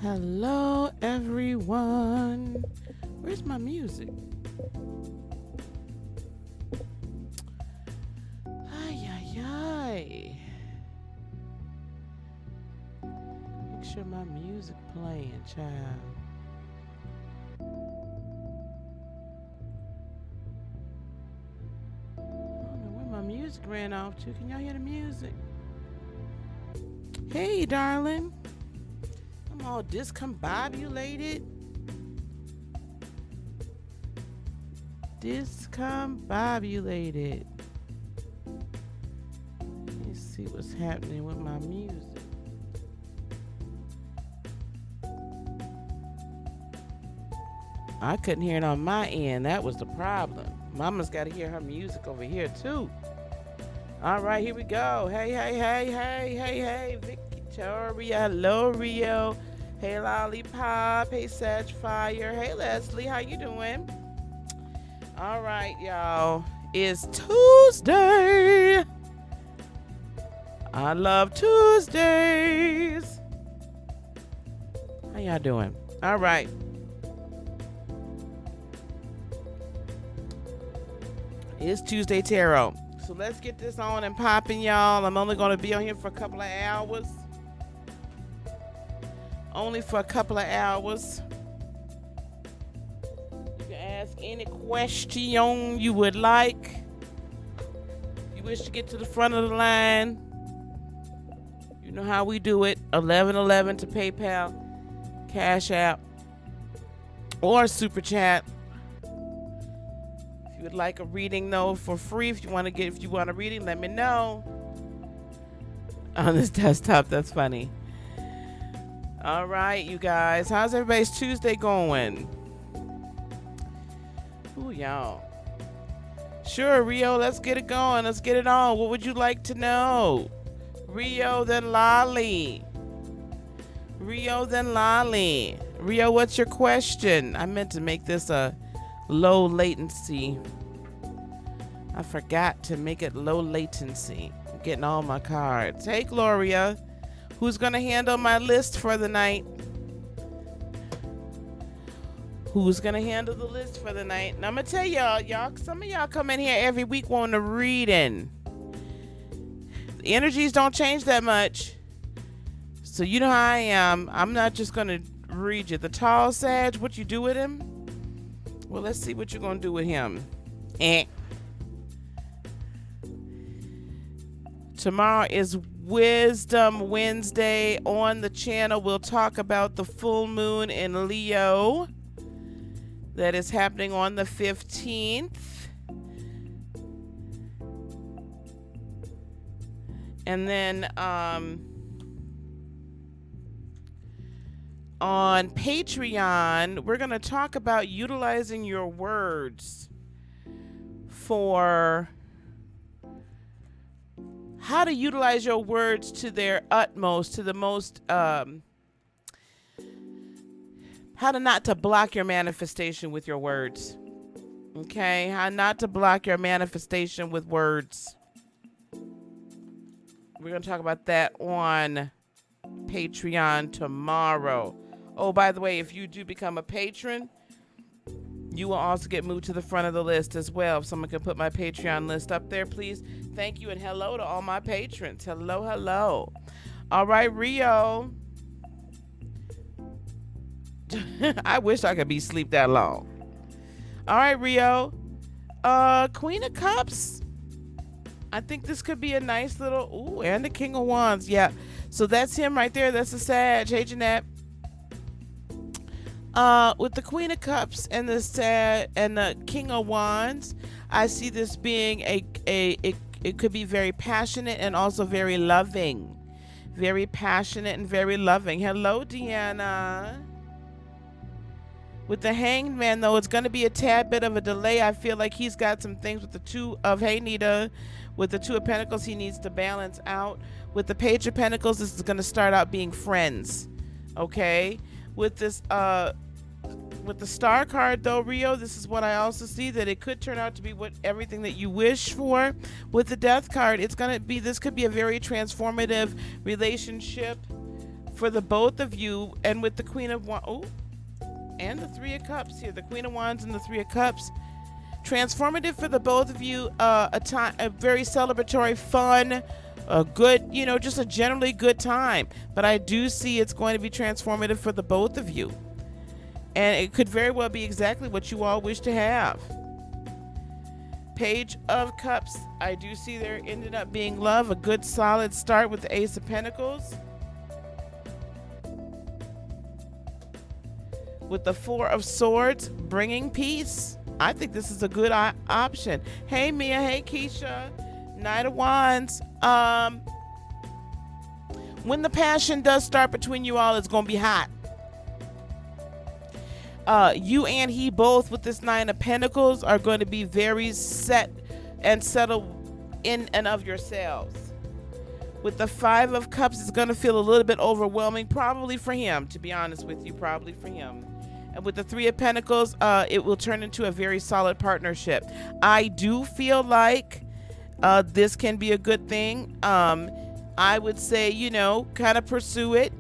Hello, everyone. Where's my music? Ay, ay, ay. Make sure my music playing, child. I don't know where my music ran off to. Can y'all hear the music? Hey, darling. I'm all discombobulated. Discombobulated. Let's see what's happening with my music. I couldn't hear it on my end. That was the problem. Mama's got to hear her music over here, too. All right, here we go. Hey, hey, hey, hey, hey, hey, Victoria. Hello, Rio. Hey, Lollipop. Hey, Sag Fire. Hey, Leslie. How you doing? All right, y'all. It's Tuesday. I love Tuesdays. How y'all doing? All right. It's Tuesday Tarot. So let's get this on and popping, y'all. I'm only going to be on here for a couple of hours. Only for a couple of hours. You can ask any question you would like. If you wish to get to the front of the line, you know how we do it. 1111 to PayPal, Cash App, or Super Chat. If you would like a reading though for free, if you want a reading, let me know. On this desktop, that's funny. All right, you guys, how's everybody's Tuesday going? Ooh, y'all. Sure, Rio, let's get it going. Let's get it on. What would you like to know? Rio, then Lolly. Rio, then Lolly. Rio, what's your question? I meant to make this a low latency. I forgot to make it low latency. I'm getting all my cards. Hey, Gloria. Who's going to handle my list for the night? Who's going to handle the list for the night? And I'm going to tell y'all, some of y'all come in here every week wanting a reading. The energies don't change that much. So you know how I am. I'm not just going to read you. The tall Sag, what you do with him? Well, let's see what you're going to do with him. Tomorrow is Wisdom Wednesday. On the channel, we'll talk about the full moon in Leo that is happening on the 15th. And then on Patreon, we're going to talk about utilizing your words for how to utilize your words to their utmost, to the most, how to not to block your manifestation with your words. Okay? How not to block your manifestation with words. We're going to talk about that on Patreon tomorrow. Oh, by the way, if you do become a patron, you will also get moved to the front of the list as well. If someone can put my Patreon list up there, please. Thank you and hello to all my patrons. Hello, hello. All right, Rio. I wish I could be asleep that long. All right, Rio. Queen of Cups. I think this could be a nice little... Ooh, and the King of Wands. Yeah. So that's him right there. That's the Sag. Hey, Jeanette. With the Queen of Cups and the Sag and the King of Wands, I see this being it could be very passionate and also very loving. Very passionate and very loving. Hello, Deanna. With the Hanged Man, though, it's going to be a tad bit of a delay. I feel like he's got some things with the Two of... Hey, Nita. With the Two of Pentacles, he needs to balance out. With the Page of Pentacles, this is going to start out being friends. Okay? With this, with the Star card, though, Rio, this is what I also see, that it could turn out to be everything that you wish for. With the Death card, it's going to be... This could be a very transformative relationship for the both of you. And with the Queen of Wands, oh, and the Three of Cups here, the Queen of Wands and the Three of Cups. Transformative for the both of you. A very celebratory, fun, a good, just a generally good time. But I do see it's going to be transformative for the both of you. And it could very well be exactly what you all wish to have. Page of Cups. I do see there ended up being love. A good solid start with the Ace of Pentacles. With the Four of Swords, bringing peace. I think this is a good option. Hey, Mia. Hey, Keisha. Knight of Wands. When the passion does start between you all, it's going to be hot. You and he both with this Nine of Pentacles are going to be very set and settled in and of yourselves. With the Five of Cups, it's going to feel a little bit overwhelming, probably for him, to be honest with you, probably for him. And with the Three of Pentacles, it will turn into a very solid partnership. I do feel like this can be a good thing. I would say, kind of pursue it.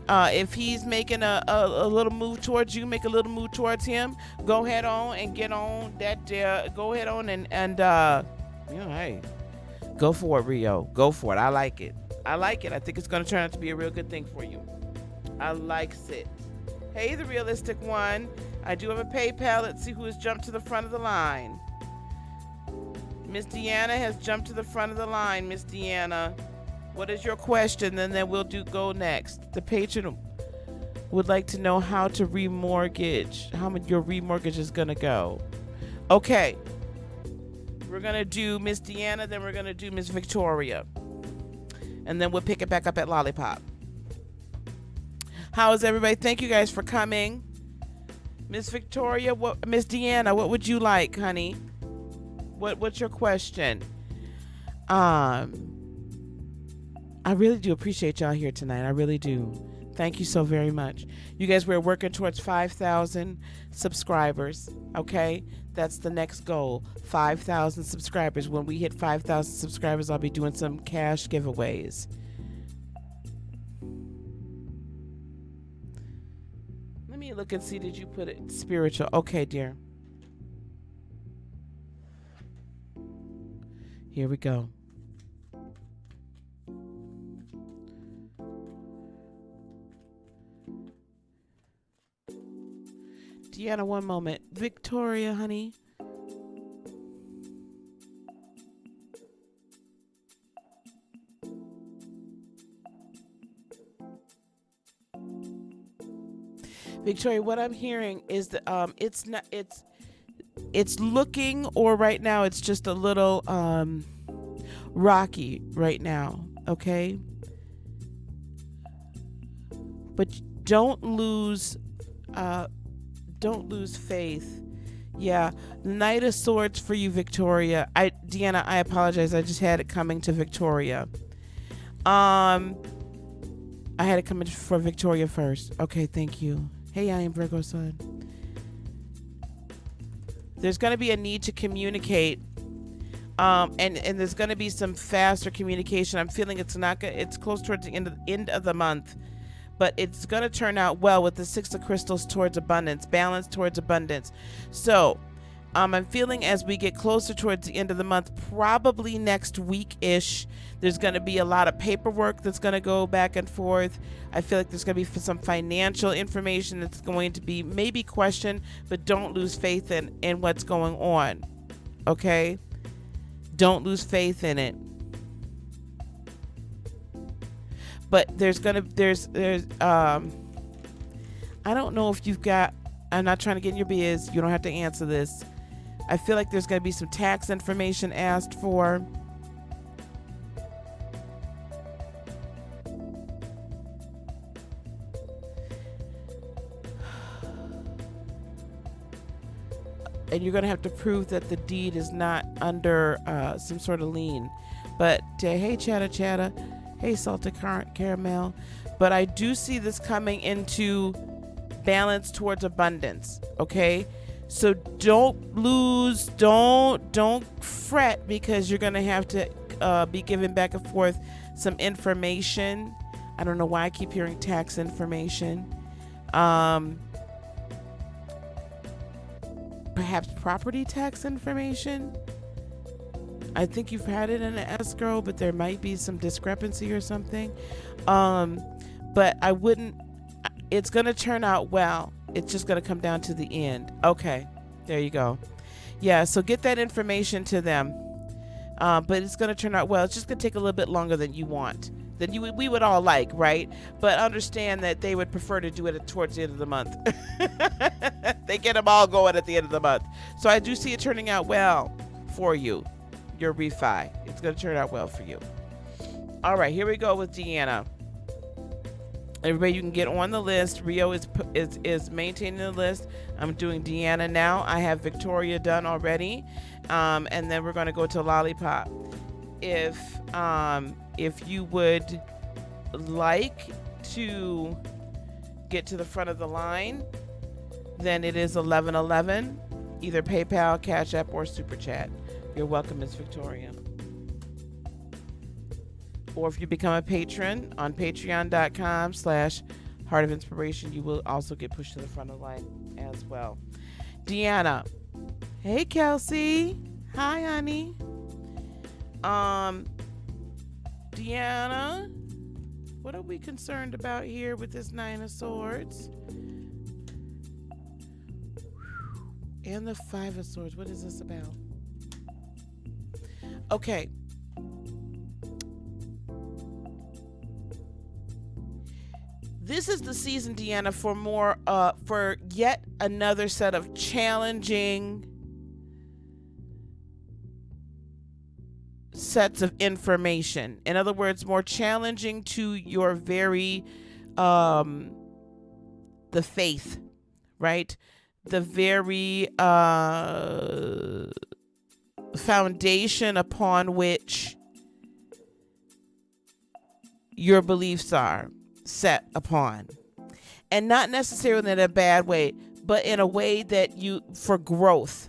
If he's making a little move towards you, make a little move towards him. Go ahead on and get on that. Go ahead on and hey, go for it, Rio. Go for it. I like it. I think it's going to turn out to be a real good thing for you. I likes it. Hey, the realistic one. I do have a PayPal. Let's see who has jumped to the front of the line. Miss Deanna has jumped to the front of the line. Miss Deanna, what is your question? And then we'll go next. The patron would like to know how to remortgage, how much your remortgage is going to go. Okay. We're going to do Miss Deanna, then we're going to do Miss Victoria. And then we'll pick it back up at Lollipop. How is everybody? Thank you guys for coming. Miss Victoria, Miss Deanna, what would you like, honey? What's your question? I really do appreciate y'all here tonight. I really do. Thank you so very much. You guys, we're working towards 5,000 subscribers. Okay, that's the next goal. 5,000 subscribers. When we hit 5,000 subscribers, I'll be doing some cash giveaways. Let me look and see. Did you put it spiritual? Okay, dear. Here we go. Deanna, one moment. Victoria, honey. Victoria, what I'm hearing is that it's looking, or right now it's just a little rocky right now, okay? But don't lose faith. Yeah, Knight of Swords for you, Victoria. Deanna, I apologize. I just had it coming to Victoria. I had it coming for Victoria first. Okay, thank you. Hey, I am Virgo Sun. There's going to be a need to communicate, and there's going to be some faster communication. I'm feeling it's close towards the end of the month, but it's going to turn out well with the Six of Crystals towards abundance, balance towards abundance. So I'm feeling as we get closer towards the end of the month, probably next week-ish, there's going to be a lot of paperwork that's going to go back and forth. I feel like there's going to be some financial information that's going to be maybe questioned, but don't lose faith in what's going on. Okay? Don't lose faith in it. But I don't know if you've got, I'm not trying to get in your biz, you don't have to answer this. I feel like there's going to be some tax information asked for. And you're going to have to prove that the deed is not under some sort of lien. But hey, chatter. Hey, salted caramel. But I do see this coming into balance towards abundance. Okay? So don't fret, because you're going to have to be giving back and forth some information I don't know why I keep hearing tax information. Perhaps property tax information. I think you've had it in an escrow, but there might be some discrepancy or something. But I wouldn't, it's going to turn out well. It's just going to come down to the end. Okay, there you go. Yeah, so get that information to them. But it's going to turn out well. It's just going to take a little bit longer than you want, than we would all like, right? But understand that they would prefer to do it towards the end of the month. They get them all going at the end of the month. So I do see it turning out well for you, your refi. It's going to turn out well for you. All right, here we go with Deanna. Everybody, you can get on the list. Rio is maintaining the list. I'm doing Deanna now. I have Victoria done already, and then we're going to go to Lollipop. If you would like to get to the front of the line, then it is 1111, either PayPal, Cash App, or Super Chat. You're welcome, Miss Victoria. Or if you become a patron on patreon.com/Heart of Inspiration, you will also get pushed to the front of the line as well. Deanna. Hey, Kelsey. Hi, honey. Deanna, what are we concerned about here with this Nine of Swords? And the Five of Swords. What is this about? Okay. This is the season, Deanna, for yet another set of challenging sets of information. In other words, more challenging to your very the faith, right? The very foundation upon which your beliefs are set upon, and not necessarily in a bad way, but in a way that for growth.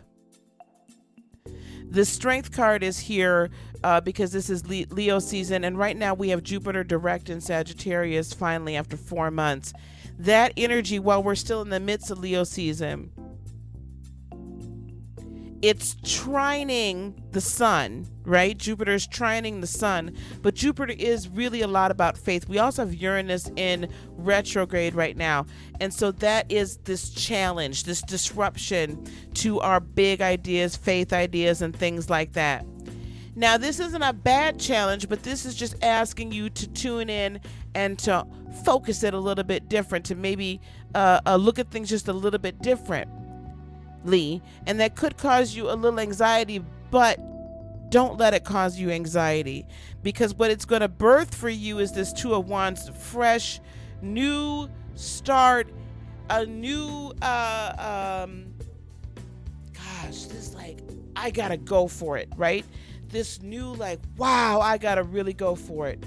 The Strength card is here because this is Leo season, and right now we have Jupiter direct in Sagittarius finally after 4 months. That energy, while we're still in the midst of Leo season, it's trining the sun, right? Jupiter's trining the sun, but Jupiter is really a lot about faith. We also have Uranus in retrograde right now, and so that is this challenge, this disruption to our big ideas, faith ideas, and things like that. Now, this isn't a bad challenge, but this is just asking you to tune in and to focus it a little bit different, to maybe look at things just a little bit different. And that could cause you a little anxiety, but don't let it cause you anxiety, because what it's going to birth for you is this Two of Wands, fresh, new start, a new this like, I gotta go for it, right? This new like, wow, I gotta really go for it.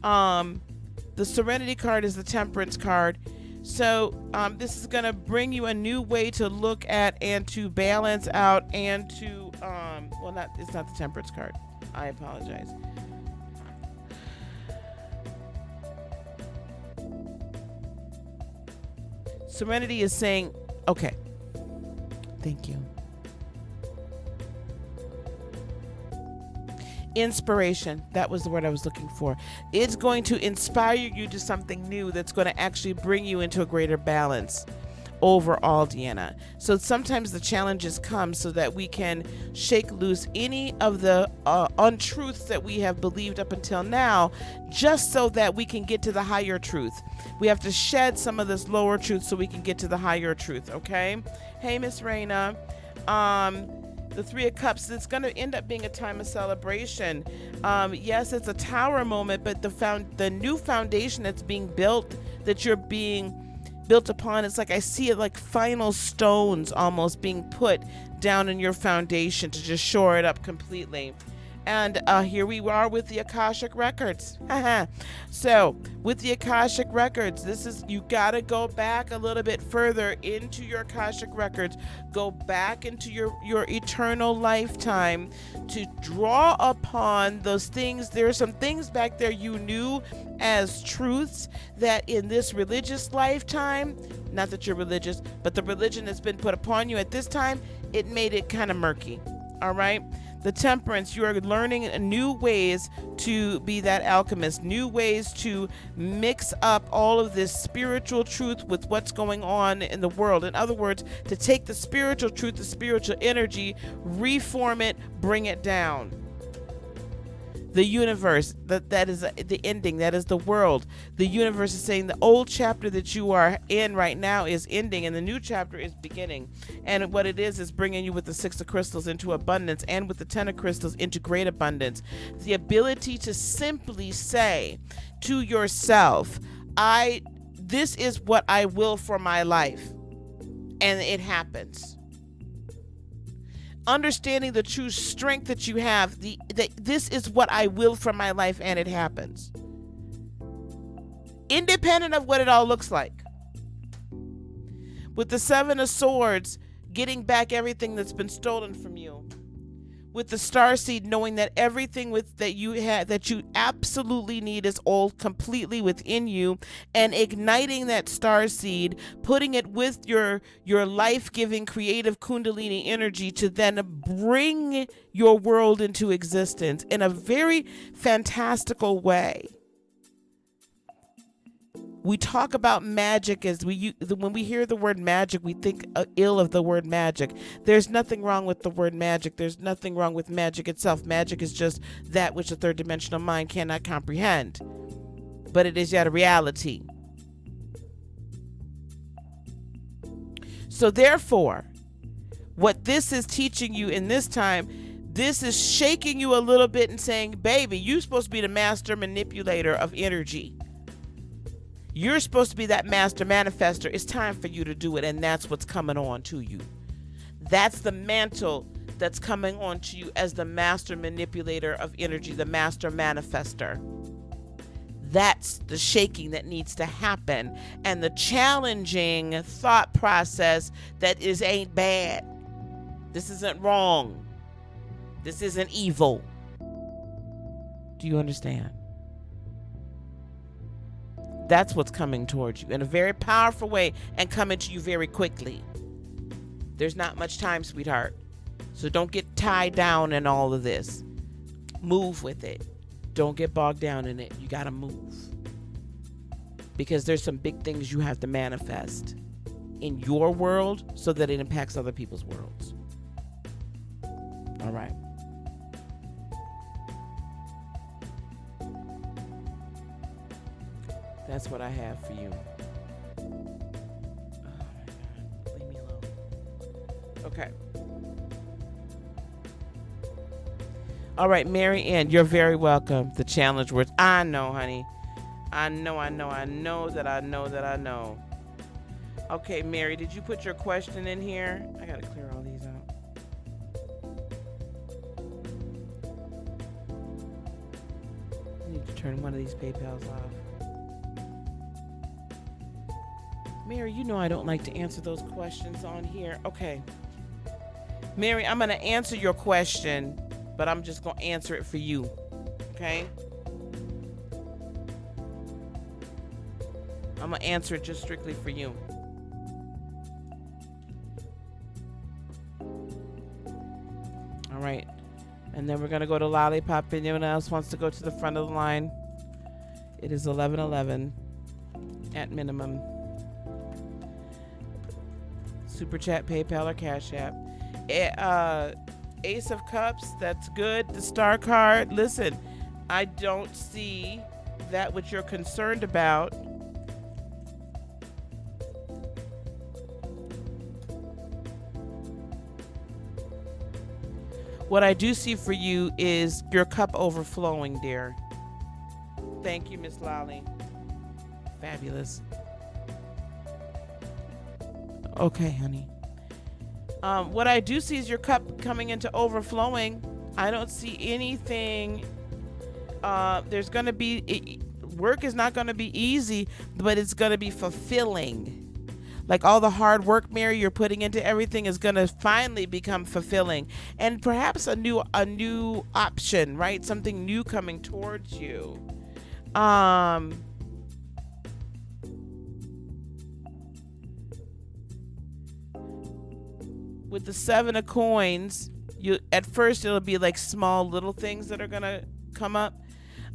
The Serenity card is the Temperance card. So this is going to bring you a new way to look at and to balance out and to, it's not the Temperance card. I apologize. Serenity is saying, okay, thank you. Inspiration, that was the word I was looking for. It's going to inspire you to something new that's going to actually bring you into a greater balance overall, Deanna. So sometimes the challenges come so that we can shake loose any of the untruths that we have believed up until now, just so that we can get to the higher truth. We have to shed some of this lower truth so we can get to the higher truth, okay? Hey, Miss Raina. The Three of Cups, it's going to end up being a time of celebration. Yes, it's a tower moment, but the new foundation that's being built, that you're being built upon, it's like I see it like final stones almost being put down in your foundation to just shore it up completely. And here we are with the Akashic Records. So, with the Akashic Records, this is, you got to go back a little bit further into your Akashic Records. Go back into your eternal lifetime to draw upon those things. There are some things back there you knew as truths that in this religious lifetime, not that you're religious, but the religion that's been put upon you at this time, it made it kind of murky. All right? The Temperance, you are learning new ways to be that alchemist, new ways to mix up all of this spiritual truth with what's going on in the world. In other words, to take the spiritual truth, the spiritual energy, reform it, bring it down. The universe, that is the ending, that is the world. The universe is saying the old chapter that you are in right now is ending and the new chapter is beginning. And what it is bringing you with the 6 of crystals into abundance and with the 10 of crystals into great abundance. The ability to simply say to yourself, this is what I will for my life. And it happens. Understanding the true strength that you have, this is what I will for my life, and it happens. Independent of what it all looks like. With the 7 of Swords, getting back everything that's been stolen from you. With the Starseed, knowing that everything that you absolutely need is all completely within you, and igniting that Starseed, putting it with your life-giving creative Kundalini energy to then bring your world into existence in a very fantastical way. We talk about magic as when we hear the word magic, we think ill of the word magic. There's nothing wrong with the word magic. There's nothing wrong with magic itself. Magic is just that which the third dimensional mind cannot comprehend. But it is yet a reality. So therefore, what this is teaching you in this time, this is shaking you a little bit and saying, baby, you're supposed to be the master manipulator of energy. You're supposed to be that master manifester. It's time for you to do it, and that's what's coming on to you. That's the mantle that's coming on to you as the master manipulator of energy, the master manifester. That's the shaking that needs to happen, and the challenging thought process that ain't bad. This isn't wrong. This isn't evil. Do you understand? That's what's coming towards you in a very powerful way and coming to you very quickly. There's not much time, sweetheart. So don't get tied down in all of this. Move with it. Don't get bogged down in it. You got to move. Because there's some big things you have to manifest in your world so that it impacts other people's worlds. All right. That's what I have for you. Oh my God. Leave me alone. Okay. All right, Mary Ann, you're very welcome. The challenge words. I know, honey. I know. Okay, Mary, did you put your question in here? I gotta clear all these out. I need to turn one of these PayPals off. Mary, you know I don't like to answer those questions on here. Okay. Mary, I'm going to answer your question, but I'm just going to answer it for you. Okay? I'm going to answer it just strictly for you. All right. And then we're going to go to Lollipop. Anyone else wants to go to the front of the line? It is 11:11 at minimum. Super Chat, PayPal, or Cash App. Ace of Cups, that's good. The Star card, listen, I don't see that which you're concerned about. What I do see for you is your cup overflowing, dear. Thank you, Miss Lolly. Fabulous. Okay, honey. What I do see is your cup coming into overflowing. I don't see anything. There's going to be, work is not going to be easy, but it's going to be fulfilling. Like all the hard work, Mary, you're putting into everything is going to finally become fulfilling, and perhaps a new option, right? Something new coming towards you. Um, with the 7 of coins, you at first it'll be like small little things that are gonna come up,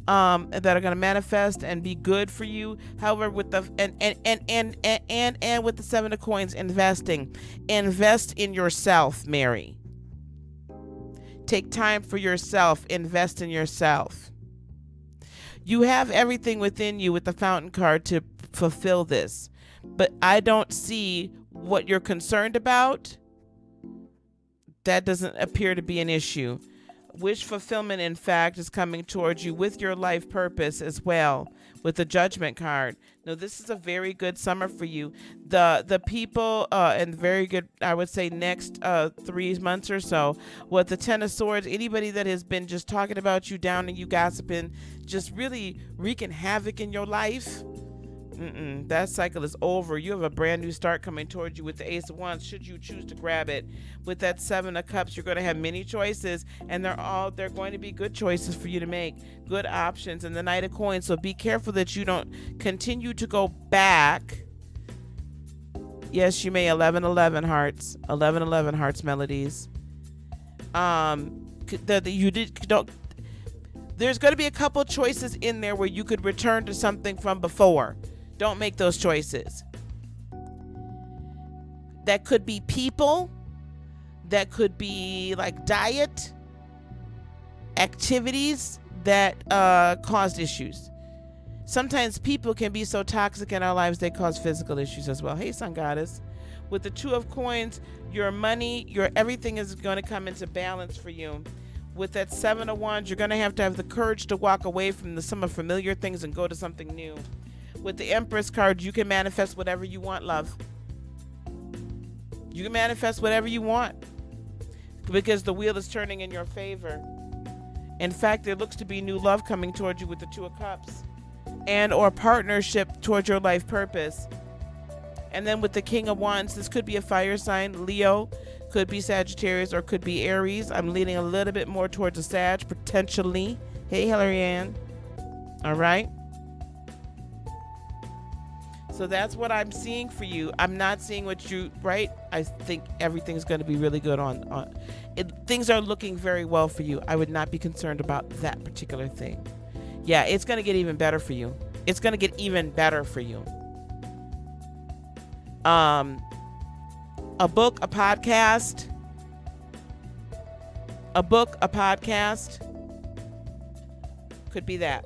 that are gonna manifest and be good for you. However, with the and with the 7 of coins, invest in yourself, Mary. Take time for yourself. Invest in yourself. You have everything within you with the fountain card to fulfill this, but I don't see what you're concerned about. That doesn't appear to be an issue. Wish fulfillment, in fact, is coming towards you with your life purpose as well, with the Judgment card. Now, this is a very good summer for you. The people, and very good, I would say, next 3 months or so, with the 10 of Swords, anybody that has been just talking about you, downing you, gossiping, just really wreaking havoc in your life, that cycle is over. You have a brand new start coming towards you with the Ace of Wands, should you choose to grab it. With that 7 of Cups, you're going to have many choices, and they're going to be good choices for you to make, good options. And the Knight of Coins, so be careful that you don't continue to go back. Yes, you may. 1111 hearts, 1111 hearts melodies. That you don't. There's going to be a couple choices in there where you could return to something from before. Don't make those choices. That could be people. That could be like diet, activities that caused issues. Sometimes people can be so toxic in our lives they cause physical issues as well. Hey, Sun Goddess. With the 2 of Coins, your money, your everything is going to come into balance for you. With that 7 of Wands, you're going to have the courage to walk away from some of familiar things and go to something new. With the Empress card, you can manifest whatever you want, love. You can manifest whatever you want because the wheel is turning in your favor. In fact, there looks to be new love coming towards you with the 2 of Cups, and or partnership towards your life purpose. And then with the King of Wands, this could be a fire sign, Leo, could be Sagittarius, or could be Aries. I'm leaning a little bit more towards a Sag, potentially. Hey, Hillary Ann. All right. So that's what I'm seeing for you. I'm not seeing what you, right? I think everything's going to be really good on it. Things are looking very well for you. I would not be concerned about that particular thing. Yeah, it's going to get even better for you. It's going to get even better for you. A book, a podcast. A book, a podcast. Could be that.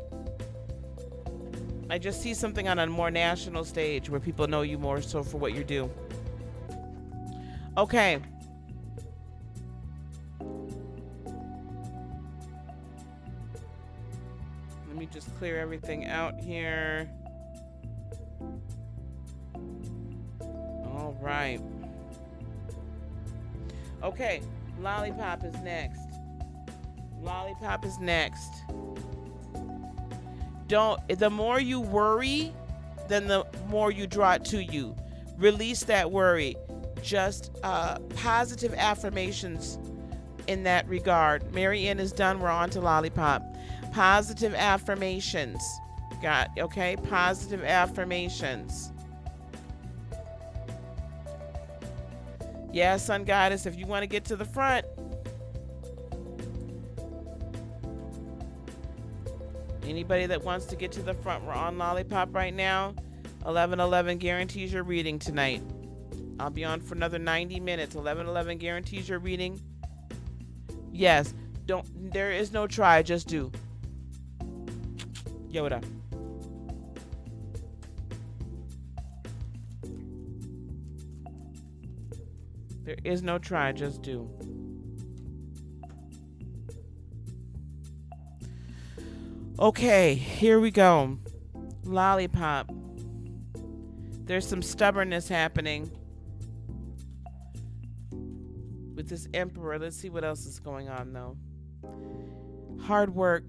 I just see something on a more national stage where people know you more so for what you do. Okay. Let me just clear everything out here. All right. Okay. Lollipop is next. Lollipop is next. The more you worry, then the more you draw it to you. Release that worry. Just positive affirmations in that regard. Mary Ann is done. We're on to Lollipop. Positive affirmations. Okay? Positive affirmations. Yeah, Sun Goddess, if you want to get to the front. Anybody that wants to get to the front, we're on Lollipop right now. 1111 guarantees your reading tonight. I'll be on for another 90 minutes. 1111 guarantees your reading. Yes, there is no try, just do. Yoda. There is no try, just do. Okay, here we go. Lollipop. There's some stubbornness happening with this Emperor. Let's see what else is going on, though. Hard work.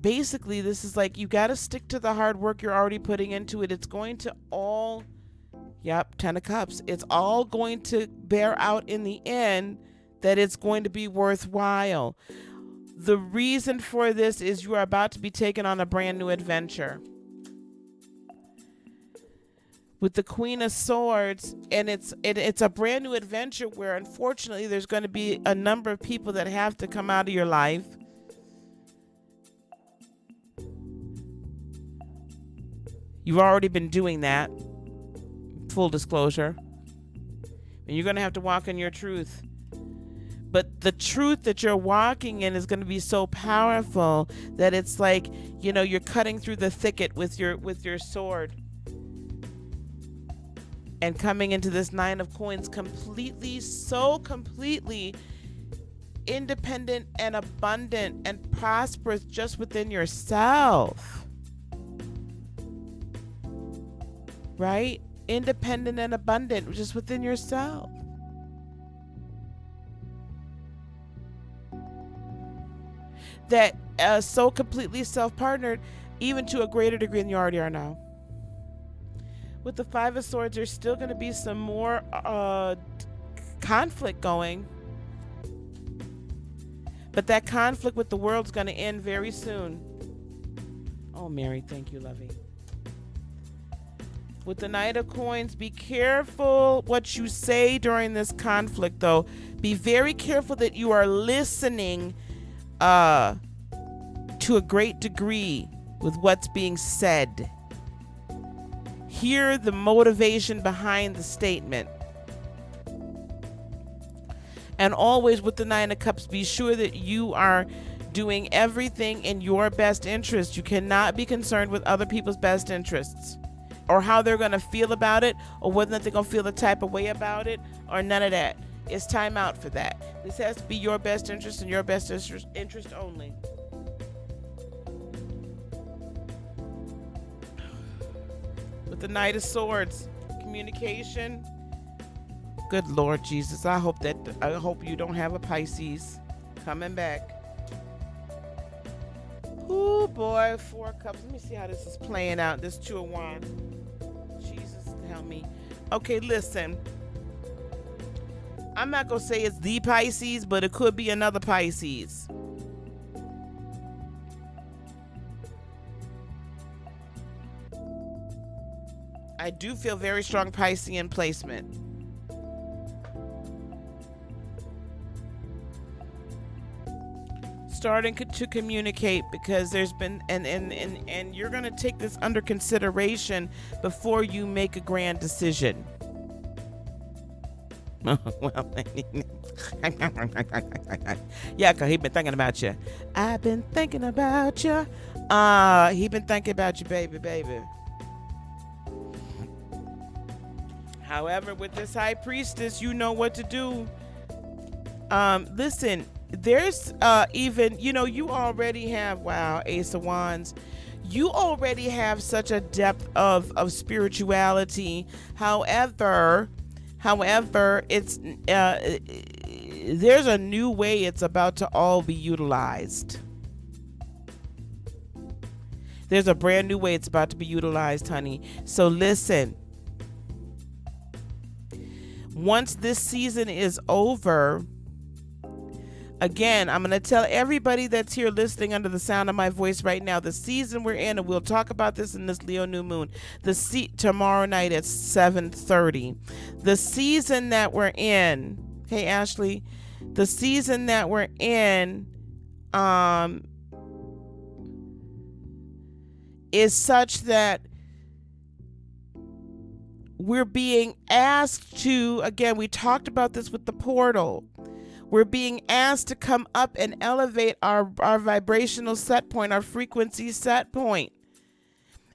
Basically, this is like you got to stick to the hard work you're already putting into it. It's going to all, yep, 10 of Cups. It's all going to bear out in the end that it's going to be worthwhile. The reason for this is you are about to be taken on a brand new adventure. With the Queen of Swords, and it's a brand new adventure where unfortunately there's going to be a number of people that have to come out of your life. You've already been doing that, full disclosure, and you're going to have to walk in your truth. But the truth that you're walking in is going to be so powerful that it's like, you know, you're cutting through the thicket with your sword. And coming into this 9 of Coins completely independent and abundant and prosperous just within yourself. Right? Independent and abundant just within yourself. That so completely self-partnered, even to a greater degree than you already are now. With the 5 of Swords, there's still going to be some more conflict going. But that conflict with the world's going to end very soon. Oh, Mary, thank you, lovey. With the Knight of Coins, be careful what you say during this conflict, though. Be very careful that you are listening to a great degree with what's being said. Hear the motivation behind the statement. And always with the 9 of Cups, be sure that you are doing everything in your best interest. You cannot be concerned with other people's best interests or how they're going to feel about it or whether they're going to feel the type of way about it or none of that. It's time out for that. This has to be your best interest and your best interest only. With the Knight of Swords, communication. Good Lord Jesus, I hope you don't have a Pisces coming back. Oh boy, 4 of Cups. Let me see how this is playing out. This 2 of Wands. Jesus, help me. Okay, listen. I'm not gonna say it's the Pisces, but it could be another Pisces. I do feel very strong Piscean placement. Starting to communicate because there's been and you're going to take this under consideration before you make a grand decision. Well, yeah, cause he been thinking about you. I've been thinking about you. He been thinking about you, baby. However, with this High Priestess, you know what to do. Listen, there's even, you know, you already have, wow, Ace of Wands. You already have such a depth of spirituality. However, it's there's a new way it's about to all be utilized. There's a brand new way it's about to be utilized, honey. So listen. Once this season is over, again, I'm going to tell everybody that's here listening under the sound of my voice right now, the season we're in, and we'll talk about this in this Leo new moon, tomorrow night at 7:30. The season that we're in, hey Ashley, the season that we're in is such that we're being asked to, again, we talked about this with the portal. We're being asked to come up and elevate our vibrational set point, our frequency set point.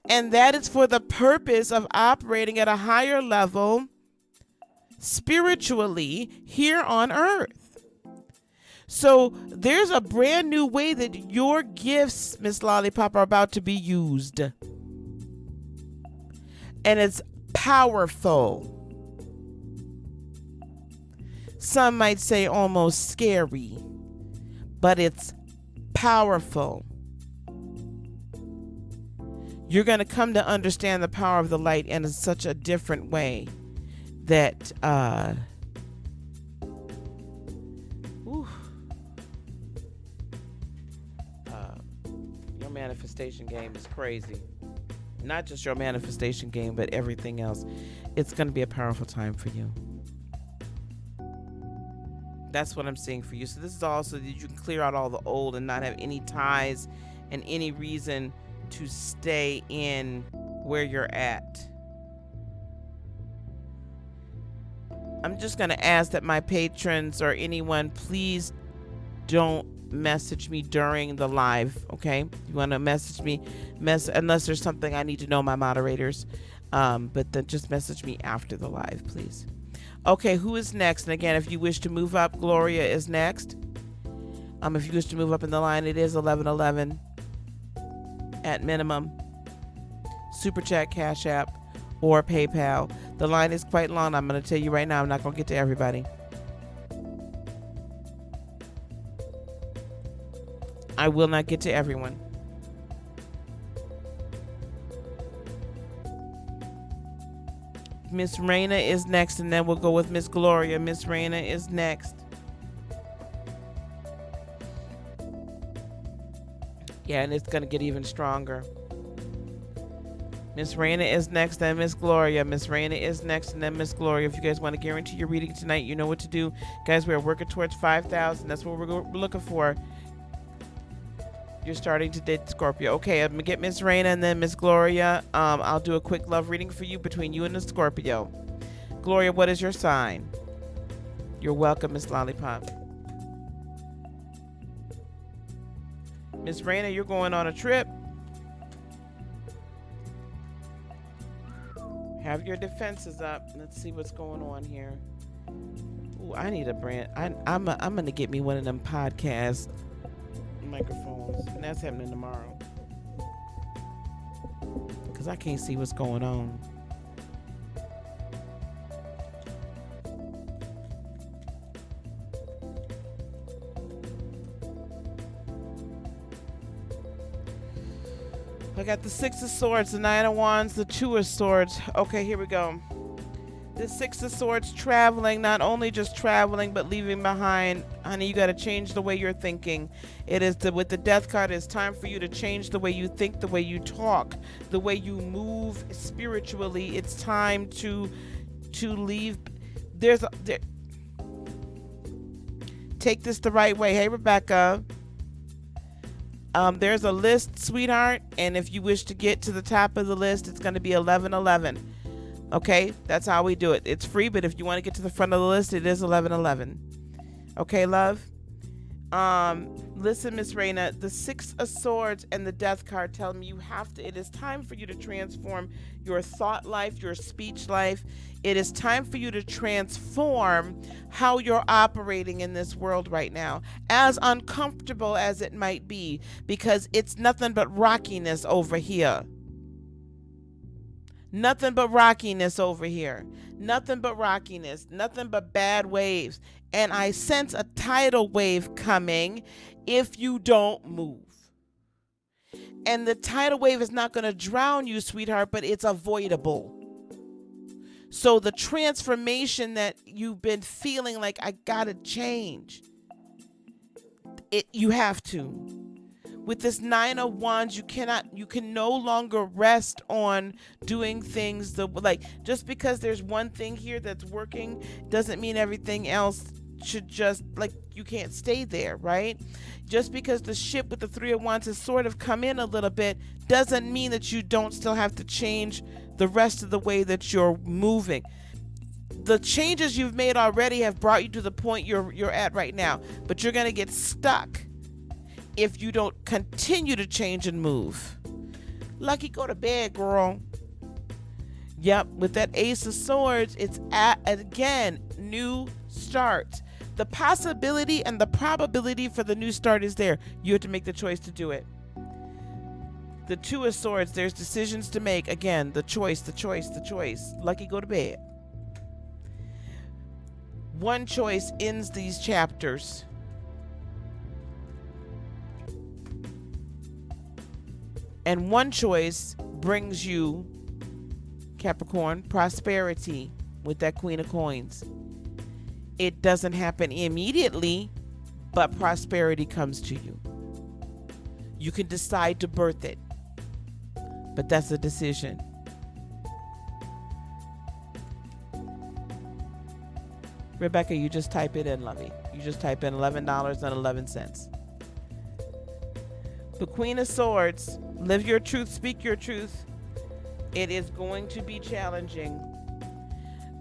And that is for the purpose of operating at a higher level spiritually here on earth. So there's a brand new way that your gifts, Miss Lollipop, are about to be used. And it's powerful. Some might say almost scary, but it's powerful. You're going to come to understand the power of the light in such a different way that your manifestation game is crazy. Not just your manifestation game, but everything else. It's going to be a powerful time for you. That's what I'm seeing for you. So this is also that you can clear out all the old and not have any ties and any reason to stay in where you're at. I'm just going to ask that my patrons or anyone, please don't message me during the live, okay? You want to message me, unless there's something I need to know, my moderators. But then just message me after the live, please. Okay, who is next? And again, if you wish to move up, Gloria is next. If you wish to move up in the line, it is 1111 at minimum. Super Chat, Cash App, or PayPal. The line is quite long. I'm going to tell you right now, I'm not going to get to everybody. I will not get to everyone. Miss Raina is next, and then we'll go with Miss Gloria. Miss Raina is next. Yeah, and it's going to get even stronger. Miss Raina is next, then Miss Gloria. Miss Raina is next, and then Miss Gloria. If you guys want to guarantee your reading tonight, you know what to do. Guys, we're working towards 5,000. That's what we're looking for. You're starting to date Scorpio. Okay, I'm going to get Miss Raina and then Miss Gloria. I'll do a quick love reading for you between you and the Scorpio. Gloria, what is your sign? You're welcome, Miss Lollipop. Miss Raina, you're going on a trip. Have your defenses up. Let's see what's going on here. Ooh, I need a brand. I'm gonna get me one of them podcast microphones, and that's happening tomorrow. Cause I can't see what's going on. I got the Six of Swords, the Nine of Wands, the Two of Swords. Okay, here we go. The Six of Swords, traveling, not only just traveling, but leaving behind. Honey, you got to change the way you're thinking. It is with the Death card, it's time for you to change the way you think, the way you talk, the way you move spiritually. It's time to leave. Take this the right way. Hey, Rebecca. There's a list, sweetheart, and if you wish to get to the top of the list, it's going to be 1111. Okay, that's how we do it. It's free, but if you want to get to the front of the list, it is 1111. Okay, love? Listen, Miss Raina, the Six of Swords and the Death card tell me it is time for you to transform your thought life, your speech life. It is time for you to transform how you're operating in this world right now, as uncomfortable as it might be, because it's nothing but rockiness over here. Nothing but rockiness over here. Nothing but rockiness. Nothing but bad waves. And I sense a tidal wave coming if you don't move. And the tidal wave is not going to drown you, sweetheart, but it's avoidable. So the transformation that you've been feeling like, I got to change, you have to. With this Nine of Wands, you can no longer rest on doing things just because there's one thing here that's working doesn't mean everything else should you can't stay there, right? Just because the ship with the Three of Wands has sort of come in a little bit doesn't mean that you don't still have to change the rest of the way that you're moving. The changes you've made already have brought you to the point you're at right now, but you're going to get stuck if you don't continue to change and move. Lucky, go to bed, girl. Yep, with that Ace of Swords, it's again, new start. The possibility and the probability for the new start is there. You have to make the choice to do it. The Two of Swords, there's decisions to make. Again, the choice. Lucky, go to bed. One choice ends these chapters. And one choice brings you, Capricorn, prosperity with that Queen of Coins. It doesn't happen immediately, but prosperity comes to you. You can decide to birth it, but that's a decision. Rebecca, you just type it in, lovey. You just type in $11.11. The Queen of Swords, live your truth, speak your truth. It is going to be challenging.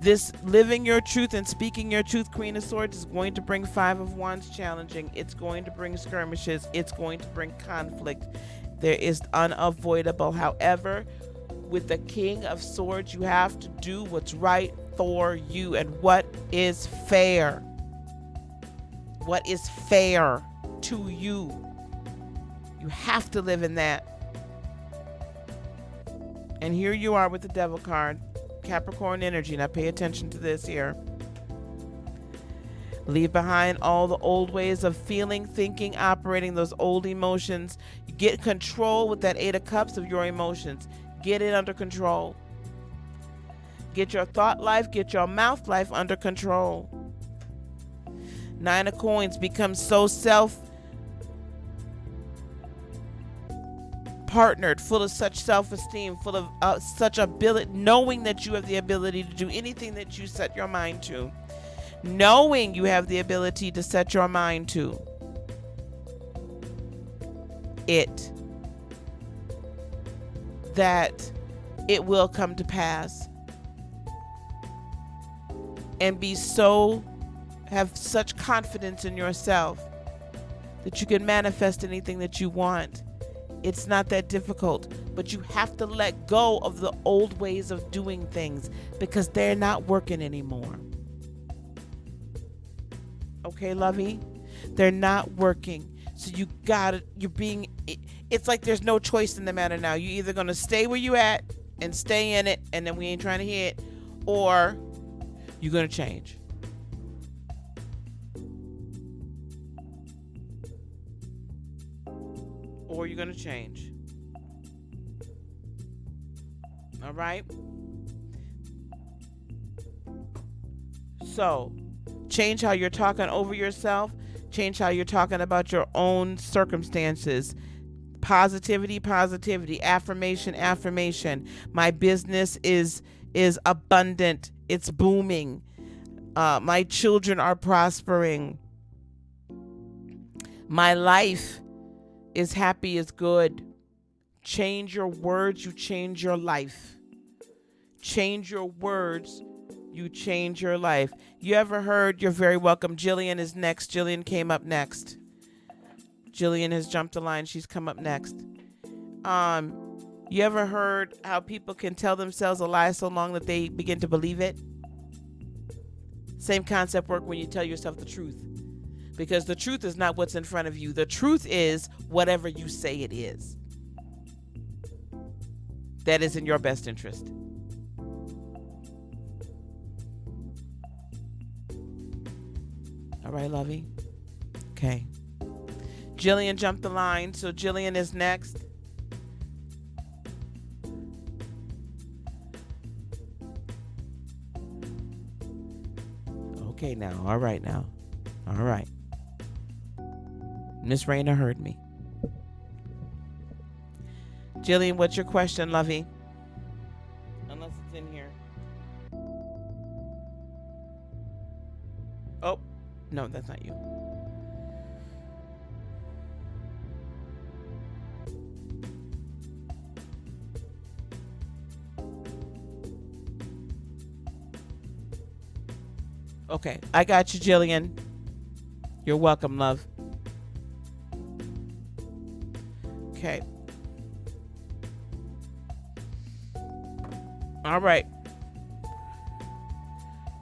This living your truth and speaking your truth, Queen of Swords, is going to bring Five of Wands challenging. It's going to bring skirmishes. It's going to bring conflict. There is unavoidable. However, with the King of Swords, you have to do what's right for you and what is fair. What is fair to you. You have to live in that. And here you are with the Devil card. Capricorn energy. Now pay attention to this here. Leave behind all the old ways of feeling, thinking, operating, those old emotions. You get control with that Eight of Cups of your emotions. Get it under control. Get your thought life, get your mouth life under control. Nine of Coins, become so partnered, full of such self-esteem, full of such ability, knowing that you have the ability to do anything that you set your mind to. Knowing you have the ability to set your mind to it, that it will come to pass. And have such confidence in yourself that you can manifest anything that you want. It's not that difficult, but you have to let go of the old ways of doing things because they're not working anymore. Okay, lovey? They're not working. So it's like there's no choice in the matter now. You're either going to stay where you at and stay in it, and then we ain't trying to hear it, or you're going to change. Or you're going to change. All right? So, change how you're talking over yourself. Change how you're talking about your own circumstances. Positivity, positivity. Affirmation, affirmation. My business is abundant. It's booming. My children are prospering. My life is happy, is good. Change your words, you change your life. Change your words, you change your life. You ever heard, you're very welcome, Jillian is next. Jillian came up next. Jillian has jumped the line. She's come up next. You ever heard how people can tell themselves a lie so long that they begin to believe it? Same concept work when you tell yourself the truth. Because the truth is not what's in front of you. The truth is whatever you say it is. That is in your best interest. All right, lovey? Okay. Jillian jumped the line, so Jillian is next. Okay now. All right now. All right. Miss Raina heard me. Jillian, what's your question, lovey? Unless it's in here. Oh, no, that's not you. Okay, I got you, Jillian. You're welcome, love. Okay. All right.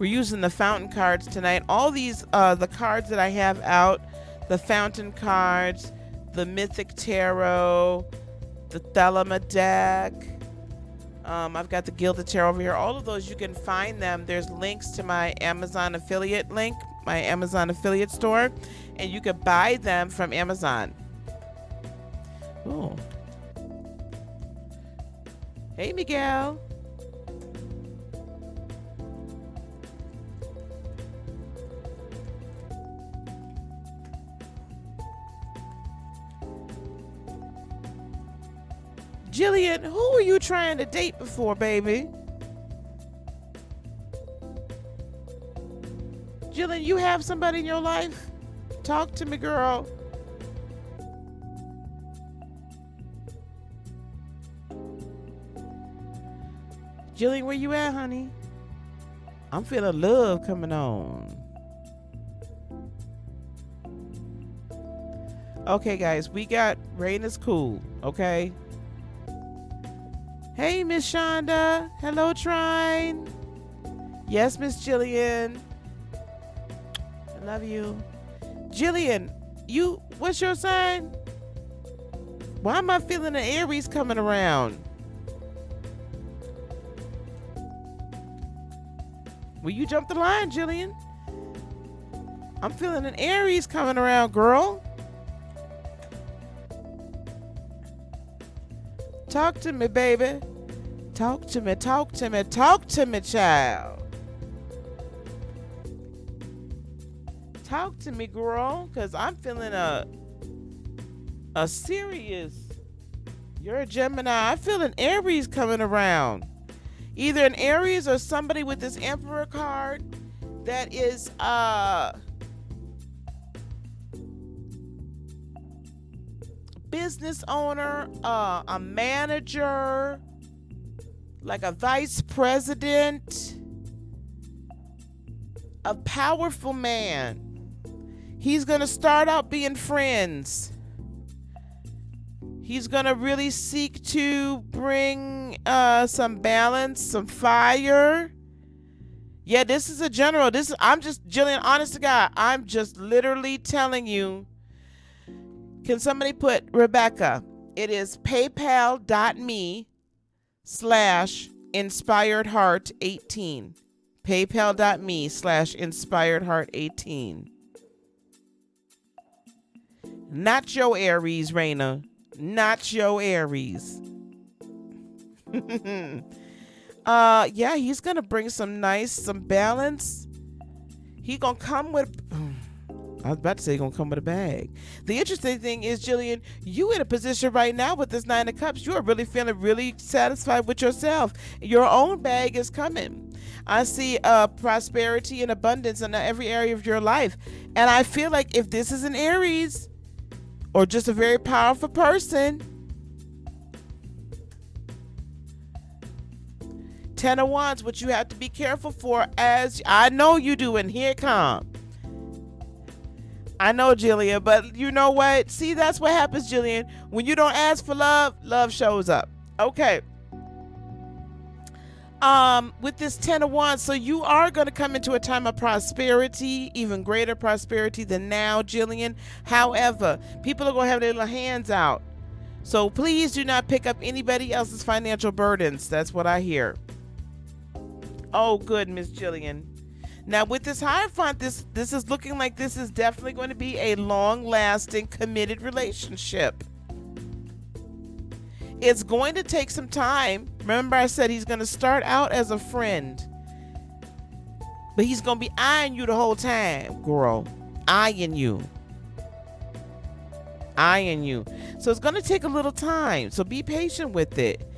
We're using the fountain cards tonight. All these, the cards that I have out, the fountain cards, the Mythic Tarot, the Thelema deck. I've got the Gilded Tarot over here. All of those, you can find them. There's links to my Amazon affiliate link, my Amazon affiliate store, and you can buy them from Amazon. Oh. Hey, Miguel. Jillian, who were you trying to date before, baby? Jillian, you have somebody in your life? Talk to me, girl. Jillian, where you at, honey? I'm feeling love coming on. Okay, guys, we got Rain is cool, okay? Hey, Miss Shonda. Hello, Trine. Yes, Miss Jillian. I love you. Jillian, what's your sign? Why am I feeling an Aries coming around? Will you jump the line, Jillian? I'm feeling an Aries coming around, girl. Talk to me, baby. Talk to me, talk to me, talk to me, child. Talk to me, girl, because I'm feeling a serious. You're a Gemini. I feel an Aries coming around. Either an Aries or somebody with this Emperor card that is business owner, a manager, like a vice president, a powerful man. He's going to start out being friends. He's going to really seek to bring some balance, some fire. Yeah, this is a general. I'm just, Jillian, honest to God, I'm just literally telling you. Can somebody put Rebecca? It is paypal.me/inspiredheart18. paypal.me/inspiredheart18. Not your Aries, Raina. Not your Aries. Yeah, he's gonna bring some balance. He gonna come with, I was about to say he's gonna come with a bag. The interesting thing is, Jillian, you in a position right now with this Nine of Cups, you are really feeling really satisfied with yourself. Your own bag is coming. I see prosperity and abundance in every area of your life. And I feel like if this is an Aries or just a very powerful person, 10 of Wands, what you have to be careful for, as I know you do, and here it comes. I know, Jillian, but you know what? See, that's what happens, Jillian. When you don't ask for love, love shows up. Okay. With this 10 of Wands, so you are going to come into a time of prosperity, even greater prosperity than now, Jillian. However, people are going to have their little hands out. So please do not pick up anybody else's financial burdens. That's what I hear. Oh, good, Miss Jillian. Now, with this Hierophant, this is looking like this is definitely going to be a long-lasting, committed relationship. It's going to take some time. Remember, I said he's going to start out as a friend, but he's going to be eyeing you the whole time, girl. Eyeing you. Eyeing you. So it's going to take a little time. So be patient with it.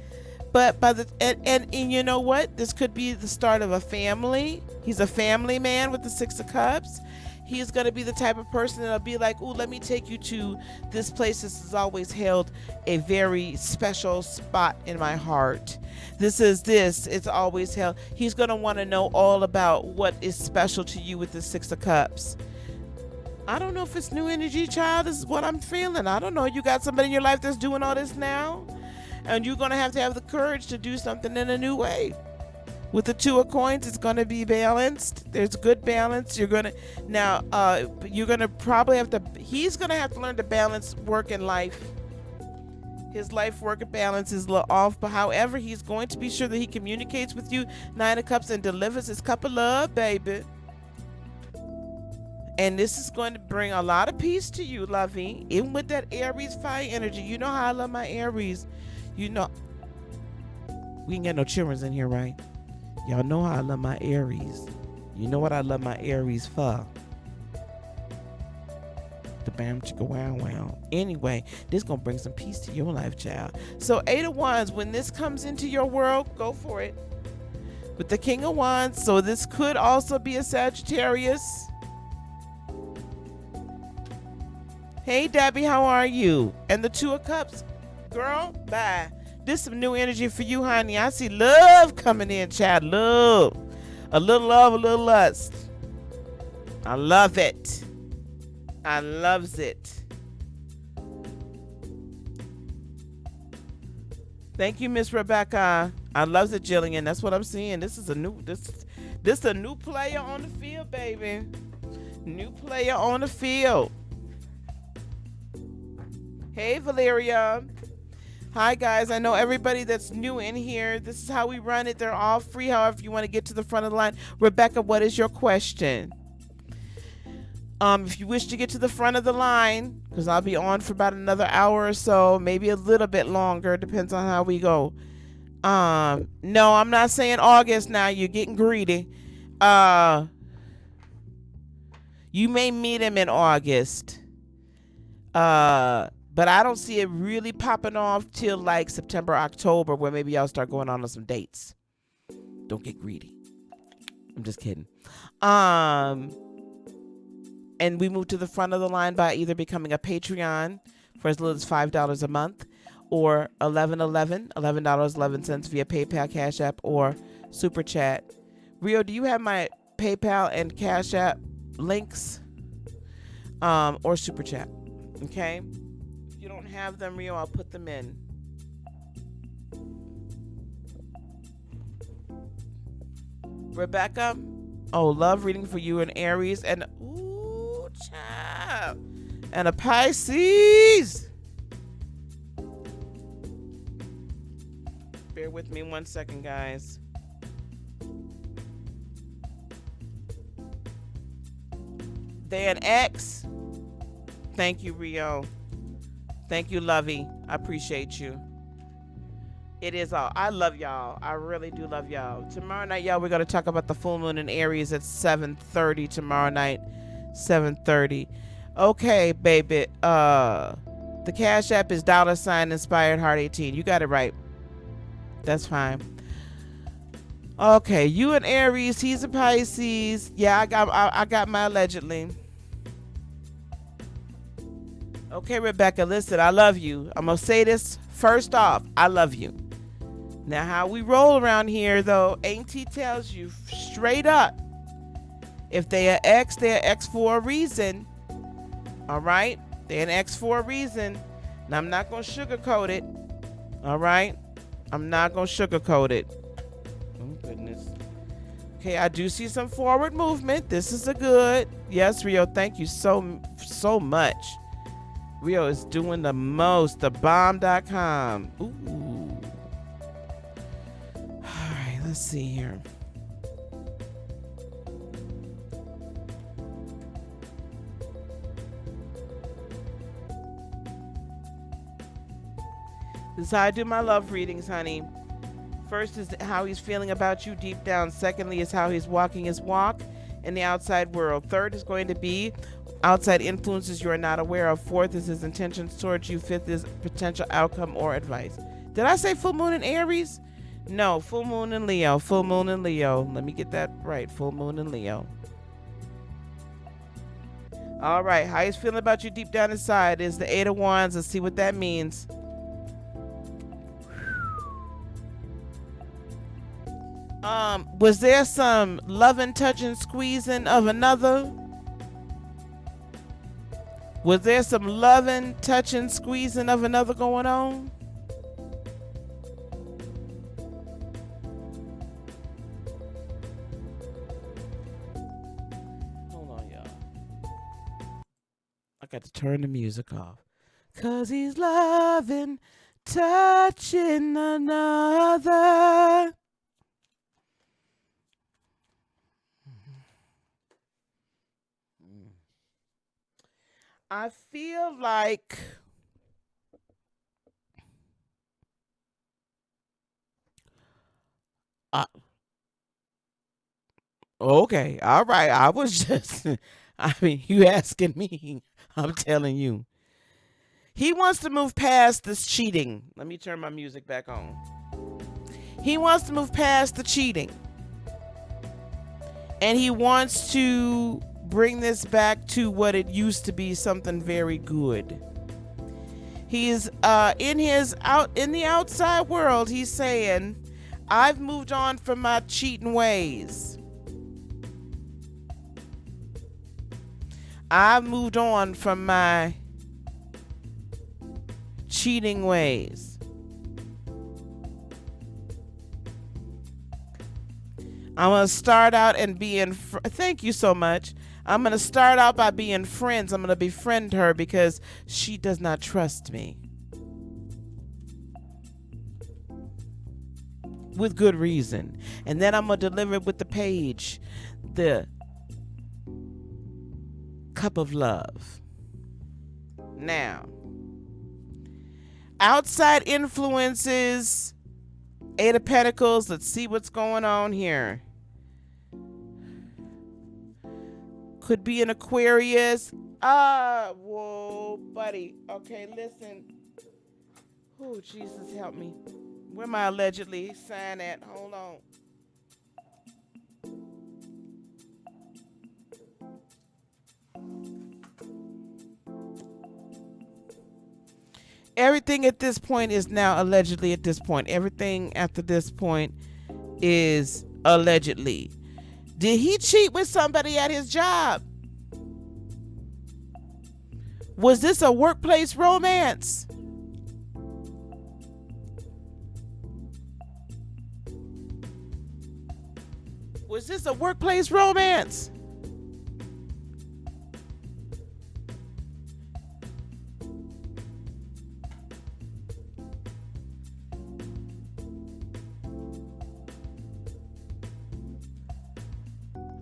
But and you know what? This could be the start of a family. He's a family man with the Six of Cups. He's going to be the type of person that'll be like, "Ooh, let me take you to this place. This has always held a very special spot in my heart. It's always held." He's going to want to know all about what is special to you with the Six of Cups. I don't know if it's new energy, child. This is what I'm feeling. I don't know. You got somebody in your life that's doing all this now? And you're going to have the courage to do something in a new way. With the Two of Coins, it's going to be balanced. There's good balance. You're going to probably have to, he's going to have to learn to balance work and life. His life work balance is a little off, but however, he's going to be sure that he communicates with you, Nine of Cups, and delivers his cup of love, baby. And this is going to bring a lot of peace to you, lovey. Even with that Aries fire energy. You know how I love my Aries. You know, We ain't got no children's in here, right? Y'all know how I love my Aries. You know what I love my Aries for? The bam chicka wow wow. Anyway, this gonna bring some peace to your life, child. So 8 of Wands, when this comes into your world, go for it. With the King of Wands, so this could also be a Sagittarius. Hey Debbie, how are you? And the Two of Cups, girl, bye. This some new energy for you, honey. I see love coming in, child. Love. A little love, a little lust. I love it. I loves it. Thank you, Miss Rebecca. I loves it, Jillian. That's what I'm seeing. This is a new player on the field, baby. New player on the field. Hey, Valeria. Hi, guys. I know everybody that's new in here. This is how we run it. They're all free. However, you want to get to the front of the line. Rebecca, what is your question? If you wish to get to the front of the line, because I'll be on for about another hour or so, maybe a little bit longer, depends on how we go. No, I'm not saying August now. You're getting greedy. You may meet him in August. But I don't see it really popping off till like September, October, where maybe y'all start going on some dates. Don't get greedy. I'm just kidding. And we move to the front of the line by either becoming a Patreon for as little as $5 a month, or $11.11 via PayPal, Cash App, or Super Chat. Rio, do you have my PayPal and Cash App links? Or Super Chat? Okay. If you don't have them, Rio, I'll put them in. Rebecca, oh, love reading for you in Aries and ooh, child, and a Pisces. Bear with me 1 second, guys. They an X. Thank you, Rio. Thank you, Lovey. I appreciate you. It is all. I love y'all. I really do love y'all. Tomorrow night, y'all, we're going to talk about the full moon in Aries at 7:30 tomorrow night. 7:30. Okay, baby. The Cash App is $Inspired Heart 18. You got it right. That's fine. Okay, you and Aries. He's a Pisces. Yeah, I got my allegedly. Okay, Rebecca, listen, I love you. I'm going to say this first off. I love you. Now, how we roll around here, though, Auntie tells you straight up, if they are X, they're X for a reason. All right? They're an X for a reason. And I'm not going to sugarcoat it. All right? I'm not going to sugarcoat it. Oh, goodness. Okay, I do see some forward movement. This is a good. Yes, Rio, thank you so much. Rio is doing the most. Thebomb.com. Ooh. All right, let's see here. This is how I do my love readings, honey. First is how he's feeling about you deep down. Secondly is how he's walking his walk in the outside world. Third is going to be outside influences you are not aware of. Fourth is his intentions towards you. Fifth is potential outcome or advice. Did I say full moon in Aries? No, full moon in Leo. Full moon in Leo. Let me get that right. Full moon in Leo. All right. How he's feeling about you deep down inside is the 8 of Wands. Let's see what that means. Was there some loving, touching, squeezing of another? Was there some loving, touching, squeezing of another going on? Hold on, y'all. I got to turn the music off. 'Cause he's loving, touching another. I feel like Uh, okay, all right. I was just, I mean, you asking me. I'm telling you. He wants to move past this cheating. Let me turn my music back on. He wants to move past the cheating. And he wants to bring this back to what it used to be, something very good. He's in the outside world, he's saying, I've moved on from my cheating ways. I've moved on from my cheating ways. I'm going to start out and thank you so much. I'm going to start out by being friends. I'm going to befriend her because she does not trust me. With good reason. And then I'm going to deliver it with the page. The cup of love. Now, outside influences, Eight of Pentacles. Let's see what's going on here. Could be an Aquarius. Whoa, buddy. Okay, listen. Oh, Jesus, help me. Where am I allegedly sign at? Hold on. Everything at this point is now allegedly at this point. Everything after this point is allegedly. Did he cheat with somebody at his job? Was this a workplace romance? Was this a workplace romance?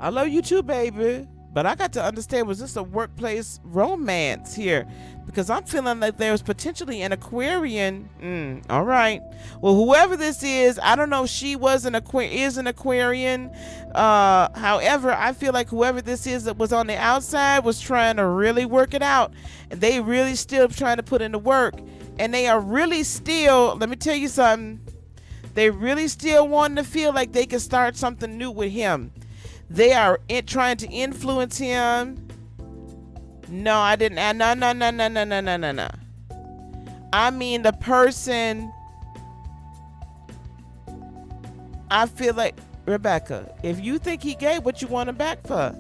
I love you too, baby. But I got to understand, was this a workplace romance here? Because I'm feeling like there's potentially an Aquarian. All right. Well, whoever this is, I don't know if she is an Aquarian. However, I feel like whoever this is that was on the outside was trying to really work it out. And they really still trying to put in the work. And they are really still, let me tell you something, they really still wanting to feel like they can start something new with him. They are trying to influence him. No, I didn't. No. I mean, the person. I feel like, Rebecca, if you think he gave, what you want him back for?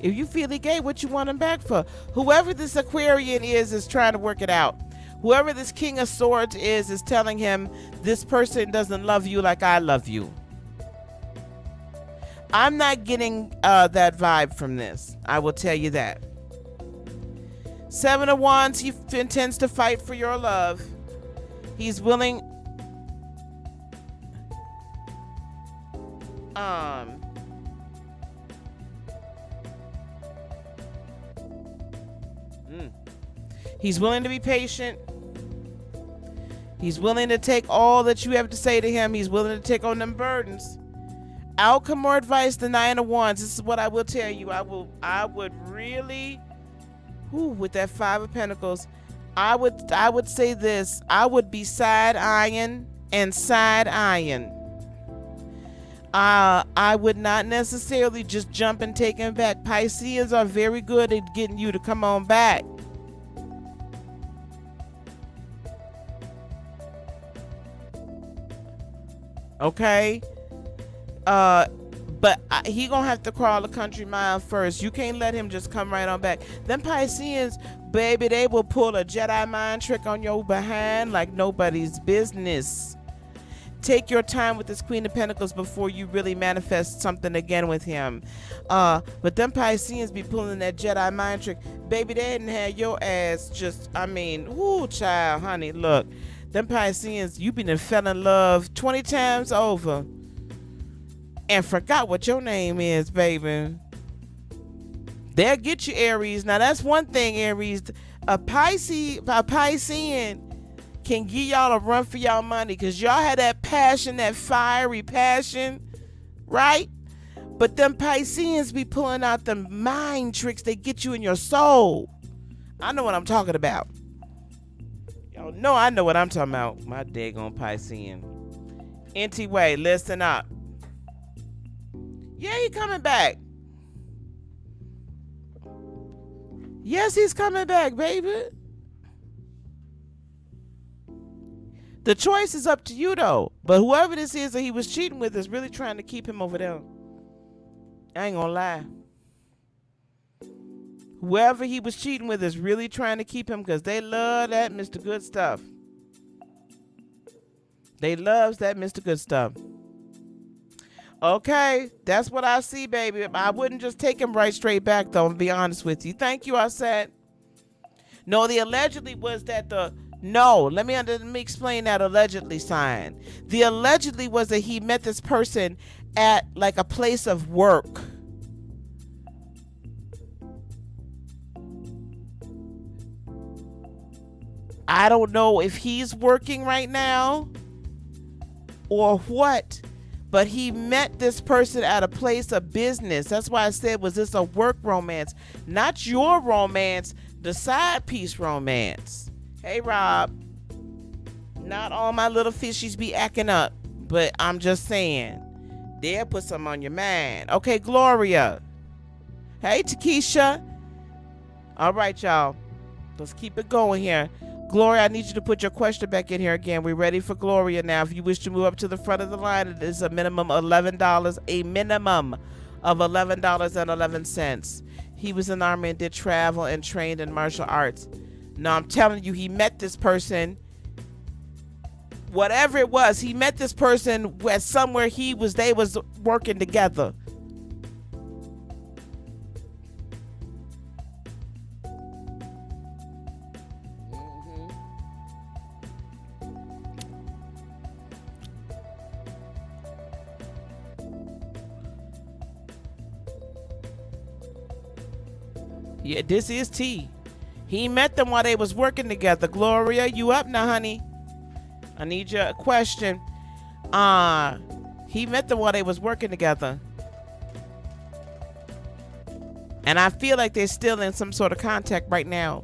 If you feel he gave, what you want him back for? Whoever this Aquarian is trying to work it out. Whoever this King of Swords is telling him this person doesn't love you like I love you. I'm not getting that vibe from this. I will tell you that. Seven of Wands, he intends to fight for your love. He's willing. He's willing to be patient. He's willing to take all that you have to say to him. He's willing to take on them burdens. Outcome or advice, the Nine of Wands. This is what I will tell you. I would really, with that Five of Pentacles, I would say this. I would be side-eyeing and side-eyeing. I would not necessarily just jump and take him back. Pisceans are very good at getting you to come on back. Okay, but he gonna have to crawl a country mile first. You can't let him just come right on back. Them Pisceans, baby, they will pull a Jedi mind trick on your behind like nobody's business. Take your time with this Queen of Pentacles before you really manifest something again with him. But them Pisceans be pulling that Jedi mind trick. Baby, they didn't have your ass just, I mean, child, honey, look. Them Pisceans, you been fell in love 20 times over and forgot what your name is, baby. They'll get you, Aries. Now, that's one thing, Aries. A Piscean can give y'all a run for y'all money because y'all had that passion, that fiery passion, right? But them Pisceans be pulling out the mind tricks. They get you in your soul. I know what I'm talking about. Y'all know I know what I'm talking about. My daggone Piscean. Anyway, listen up. Yeah, he coming back. Yes, he's coming back, baby. The choice is up to you, though. But whoever this is that he was cheating with is really trying to keep him over there. I ain't gonna lie. Whoever he was cheating with is really trying to keep him because they love that Mr. Good Stuff. They loves that Mr. Good Stuff. Okay, that's what I see, baby. I wouldn't just take him right straight back, though, and be honest with you. Thank you, I said. No, the allegedly was that let me explain that allegedly sign. The allegedly was that he met this person at like a place of work. I don't know if he's working right now or what, but he met this person at a place of business. That's why I said, was this a work romance? Not your romance, the side piece romance. Hey, Rob. Not all my little fishies be acting up, but I'm just saying, they'll put something on your mind. Okay, Gloria. Hey, Takesha. All right, y'all. Let's keep it going here. Gloria, I need you to put your question back in here again. We're ready for Gloria now. If you wish to move up to the front of the line, it is a minimum of $11. A minimum of $11.11. He was in the Army and did travel and trained in martial arts. Now, I'm telling you, he met this person. Whatever it was, he met this person at somewhere they was working together. Yeah, this is T. He met them while they was working together. Gloria, you up now, honey? I need your question. He met them while they was working together. And I feel like they're still in some sort of contact right now.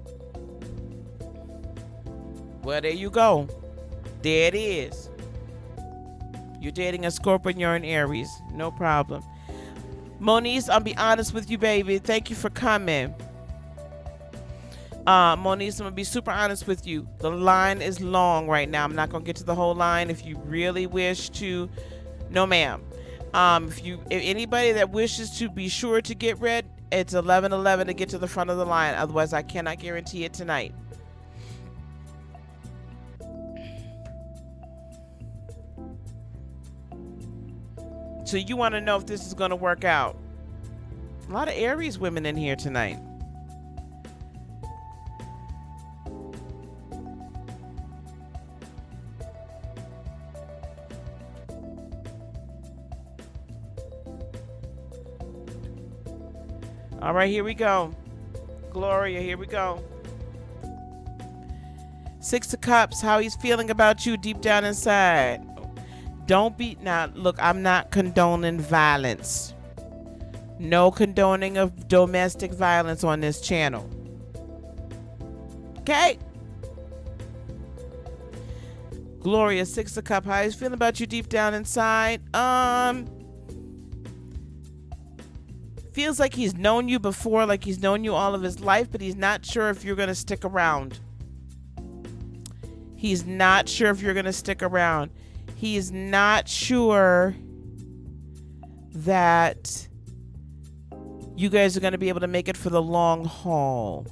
Well, there you go. There it is. You're dating a Scorpion, you're in Aries. No problem. Moniz, I'll be honest with you, baby. Thank you for coming. Moniz, I'm gonna be super honest with you. The line is long right now. I'm not gonna get to the whole line. If you really wish to, no ma'am. If anybody that wishes to be sure to get read, it's 11:11 to get to the front of the line. Otherwise, I cannot guarantee it tonight. So you want to know if this is gonna work out? A lot of Aries women in here tonight. All right, here we go. Gloria, here we go. Six of Cups, how he's feeling about you deep down inside. Don't be, now look, I'm not condoning violence. No condoning of domestic violence on this channel. Okay? Gloria, Six of Cups, how he's feeling about you deep down inside. Feels like he's known you before, like he's known you all of his life, but he's not sure if you're going to stick around. He's not sure if you're going to stick around. He's not sure that you guys are going to be able to make it for the long haul.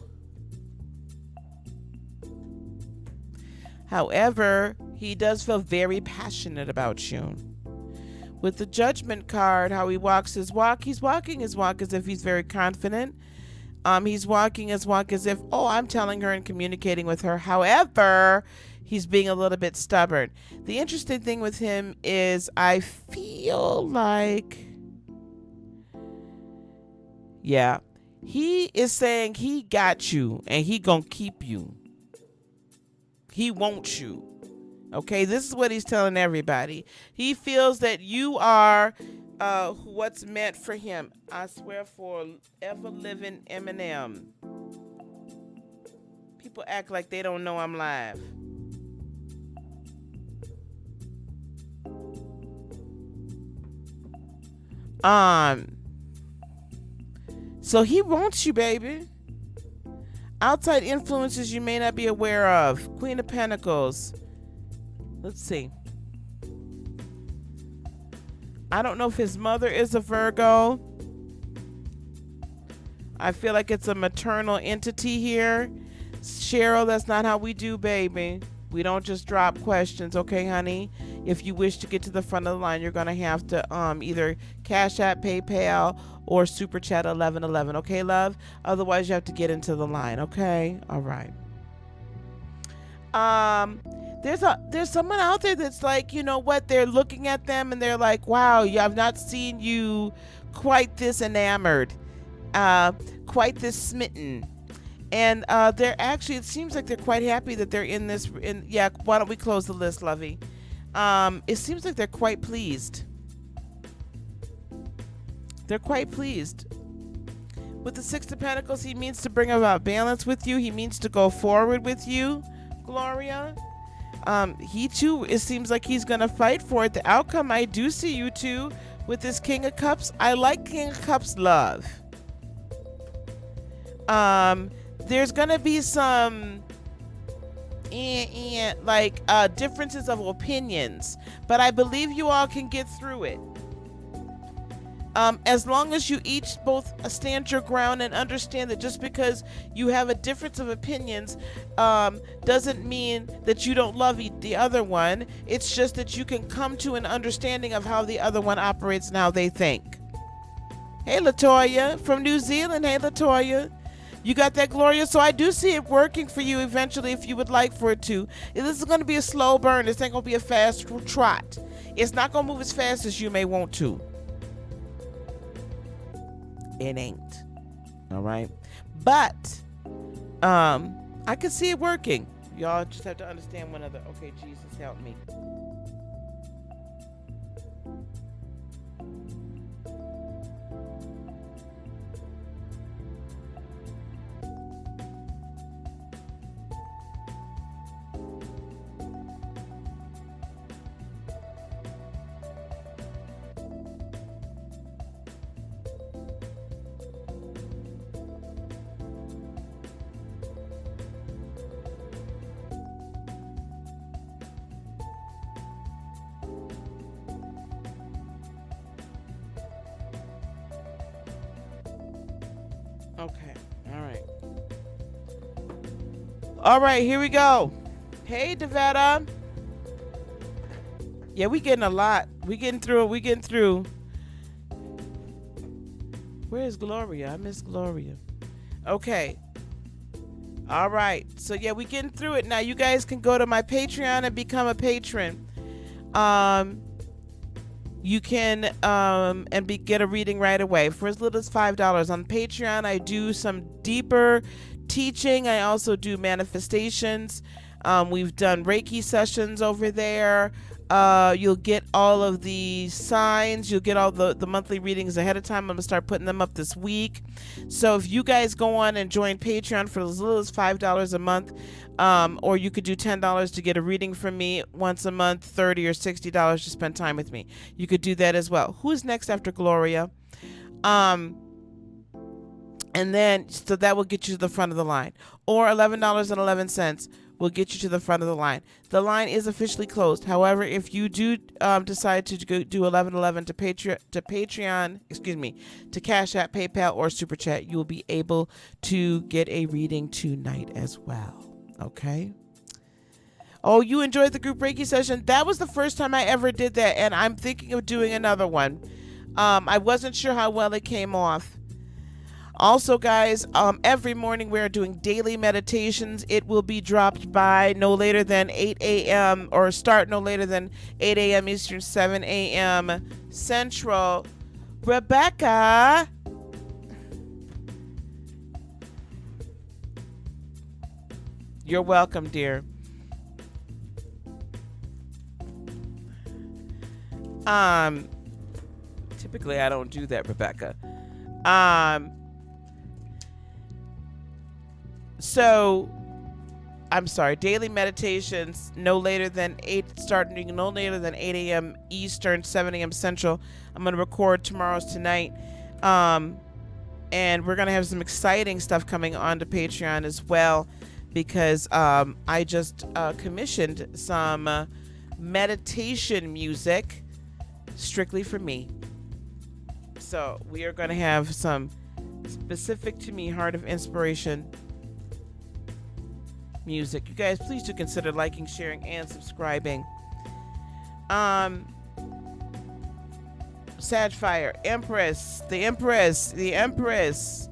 However, he does feel very passionate about you. With the Judgment card, how he walks his walk, he's walking his walk as if he's very confident. He's walking his walk as if, I'm telling her and communicating with her. However, he's being a little bit stubborn. The interesting thing with him is I feel like, he is saying he got you and he gonna keep you. He wants you. Okay, this is what he's telling everybody. He feels that you are what's meant for him. I swear for ever living Eminem. People act like they don't know I'm live. So he wants you, baby. Outside influences you may not be aware of. Queen of Pentacles. Let's see. I don't know if his mother is a Virgo. I feel like it's a maternal entity here. Cheryl, that's not how we do, baby. We don't just drop questions, okay, honey? If you wish to get to the front of the line, you're going to have to either Cash App, PayPal, or Super Chat 1111, okay, love? Otherwise, you have to get into the line, okay? All right. There's someone out there that's like, you know what? They're looking at them and they're like, wow, I've not seen you quite this enamored, quite this smitten. And they're actually, it seems like they're quite happy that they're in this. Yeah, why don't we close the list, lovey? It seems like they're quite pleased. They're quite pleased. With the Six of Pentacles, he means to bring about balance with you. He means to go forward with you, Gloria. He too, it seems like he's gonna fight for it. The outcome, I do see you two with this King of Cups. I like King of Cups love. There's gonna be some differences of opinions, but I believe you all can get through it. As long as you each both stand your ground and understand that just because you have a difference of opinions doesn't mean that you don't love the other one. It's just that you can come to an understanding of how the other one operates and how they think. Hey, Latoya from New Zealand. Hey, Latoya. You got that, Gloria? So I do see it working for you eventually if you would like for it to. This is going to be a slow burn. This ain't going to be a fast trot. It's not going to move as fast as you may want to. It ain't. All right. But I can see it working. Y'all just have to understand one another. Okay, Jesus, help me. Okay. All right, here we go. Hey, Devetta. Yeah, we getting a lot. We getting through it. Where is Gloria? I miss Gloria. Okay. All right. So, yeah, we getting through it. Now, you guys can go to my Patreon and become a patron. You can get a reading right away for as little as $5. On Patreon, I do some deeper teaching. I also do manifestations. We've done Reiki sessions over there. You'll get all of the signs. You'll get all the monthly readings ahead of time. I'm going to start putting them up this week. So if you guys go on and join Patreon for as little as $5 a month, or you could do $10 to get a reading from me once a month, $30 or $60 to spend time with me. You could do that as well. Who's next after Gloria? And then, so that will get you to the front of the line. Or $11.11 will get you to the front of the line. The line is officially closed. However, if you do decide to go do $11.11 to Patreon, to Cash App, PayPal, or Super Chat, you will be able to get a reading tonight as well. Okay? Oh, you enjoyed the group Reiki session? That was the first time I ever did that, and I'm thinking of doing another one. I wasn't sure how well it came off. Also, guys, every morning we're doing daily meditations. It will be dropped by no later than 8 a.m. or start no later than 8 a.m. Eastern, 7 a.m. Central. Rebecca. You're welcome, dear. Um, typically I don't do that, Rebecca. Um, so I'm sorry, daily meditations no later than 8, starting no later than 8 a.m. Eastern, 7 a.m. Central. I'm going to record tomorrow's tonight. And we're going to have some exciting stuff coming onto Patreon as well, because I just commissioned some meditation music strictly for me. So we are going to have some specific to me, Heart of Inspiration music. You guys, please do consider liking, sharing, and subscribing. Sagfire, Empress, the Empress.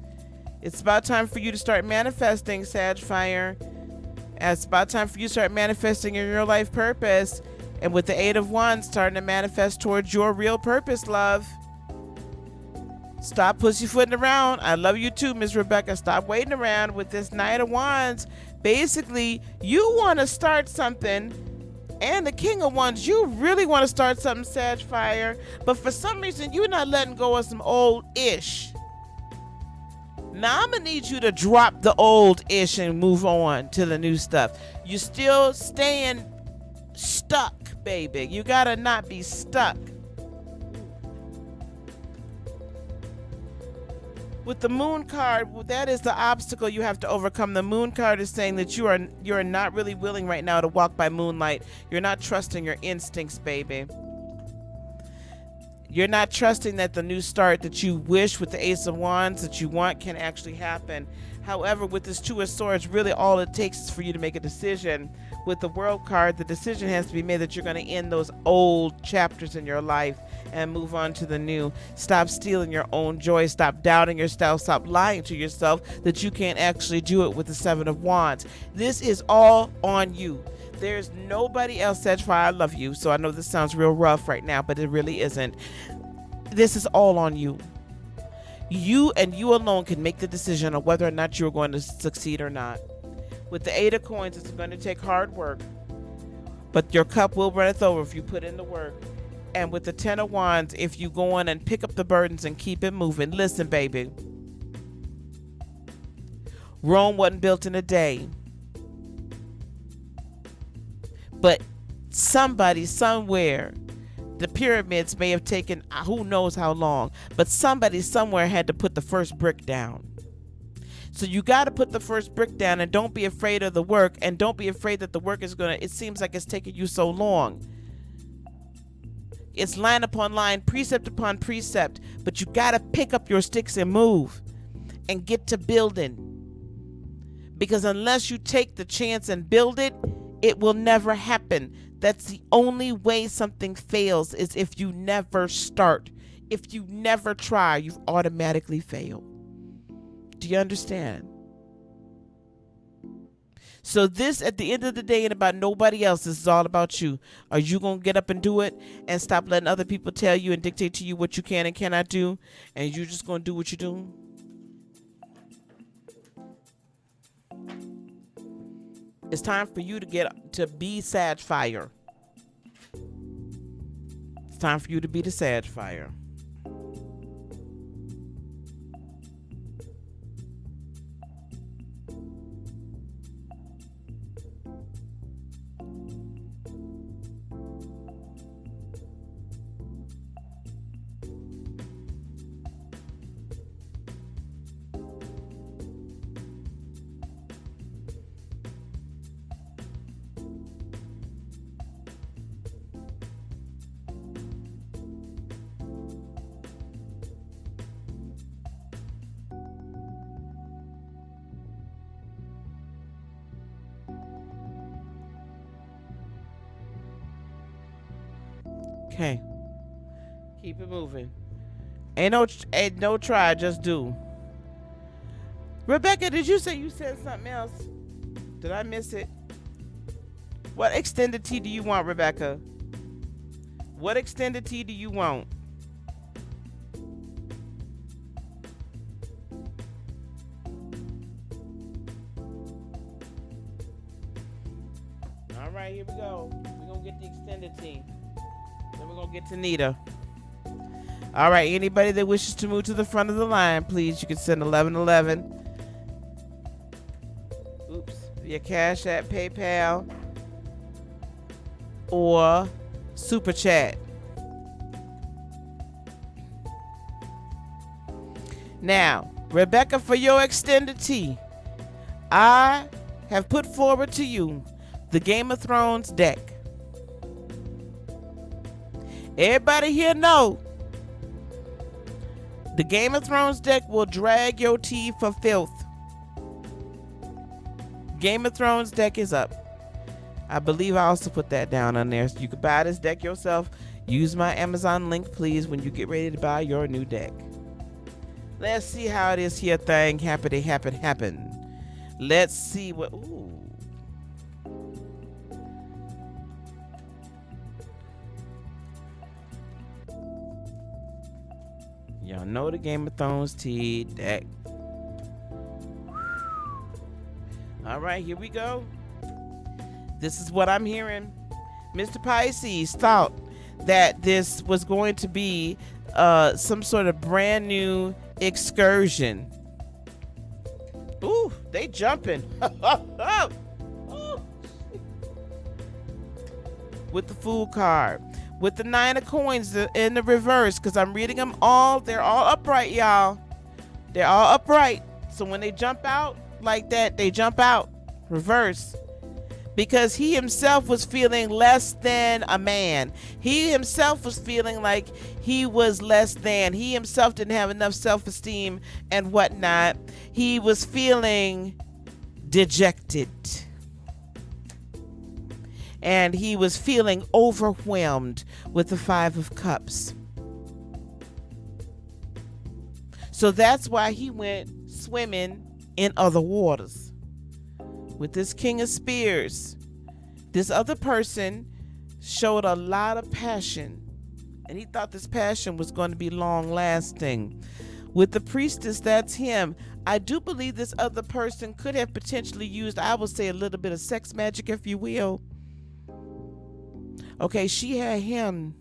It's about time for you to start manifesting, Sagfire. It's about time for you to start manifesting in your life purpose. And with the 8 of Wands, starting to manifest towards your real purpose, love. Stop pussyfooting around. I love you too, Miss Rebecca. Stop waiting around with this Knight of Wands. Basically, you want to start something, and the King of Wands, you really want to start something, Sagfire, but for some reason, you're not letting go of some old-ish. Now, I'm going to need you to drop the old-ish and move on to the new stuff. You're still staying stuck, baby. You got to not be stuck. With the Moon card, that is the obstacle you have to overcome. The Moon card is saying that you are not really willing right now to walk by moonlight. You're not trusting your instincts, baby. You're not trusting that the new start that you wish with the Ace of Wands that you want can actually happen. However, with this Two of Swords, really all it takes is for you to make a decision. With the World card, the decision has to be made that you're going to end those old chapters in your life and move on to the new. Stop stealing your own joy. Stop doubting yourself. Stop lying to yourself that you can't actually do it with the Seven of Wands. This is all on you. There's nobody else. Sagfire, I love you. So I know this sounds real rough right now, but it really isn't. This is all on you. You and you alone can make the decision on whether or not you're going to succeed or not. With the 8 of Coins, it's going to take hard work, but your cup will runneth over if you put in the work. And with the 10 of Wands, if you go on and pick up the burdens and keep it moving. Listen, baby. Rome wasn't built in a day. But somebody somewhere, the pyramids may have taken who knows how long, but somebody somewhere had to put the first brick down. So you got to put the first brick down, and don't be afraid of the work, and don't be afraid that the work is going to, it seems like it's taking you so long. It's line upon line, precept upon precept, but you got to pick up your sticks and move and get to building. Because unless you take the chance and build it, it will never happen. That's the only way something fails, is if you never start. If you never try, you've automatically failed. Do you understand? So this, at the end of the day, ain't about nobody else. This is all about you. Are you going to get up and do it and stop letting other people tell you and dictate to you what you can and cannot do, and you're just going to do what you do? It's time for you to get to be Sagfire. It's time for you to be the Sagfire. Okay. Keep it moving. Ain't no try, just do. Rebecca, did you say you said something else? Did I miss it? What extended tea do you want, Rebecca? What extended tea do you want? All right, here we go. We're going to get the extended tea. Then we're gonna get to Nita. All right, anybody that wishes to move to the front of the line, please, you can send 1111. Oops, via Cash App, PayPal, or Super Chat. Now, Rebecca, for your extended tea, I have put forward to you the Game of Thrones deck. Everybody here know the Game of Thrones deck will drag your tea for filth. Game of Thrones deck is up. I believe I also put that down on there. So you can buy this deck yourself. Use my Amazon link, please, when you get ready to buy your new deck. Let's see how this here thing happen. Let's see what. Ooh. Y'all know the Game of Thrones tea deck. All right, here we go. This is what I'm hearing. Mr. Pisces thought that this was going to be some sort of brand new excursion. Ooh, they jumping. With the Fool card. With the 9 of coins in the reverse, because I'm reading them all. They're all upright, y'all. They're all upright. So when they jump out like that, they jump out reverse. Because he himself was feeling less than a man. He himself was feeling like he was less than. He himself didn't have enough self-esteem and whatnot. He was feeling dejected. And he was feeling overwhelmed with the 5 of Cups. So that's why he went swimming in other waters. With this King of Spears, this other person showed a lot of passion. And he thought this passion was going to be long lasting. With the Priestess, that's him. I do believe this other person could have potentially used, I would say, a little bit of sex magic, if you will. Okay, she had him.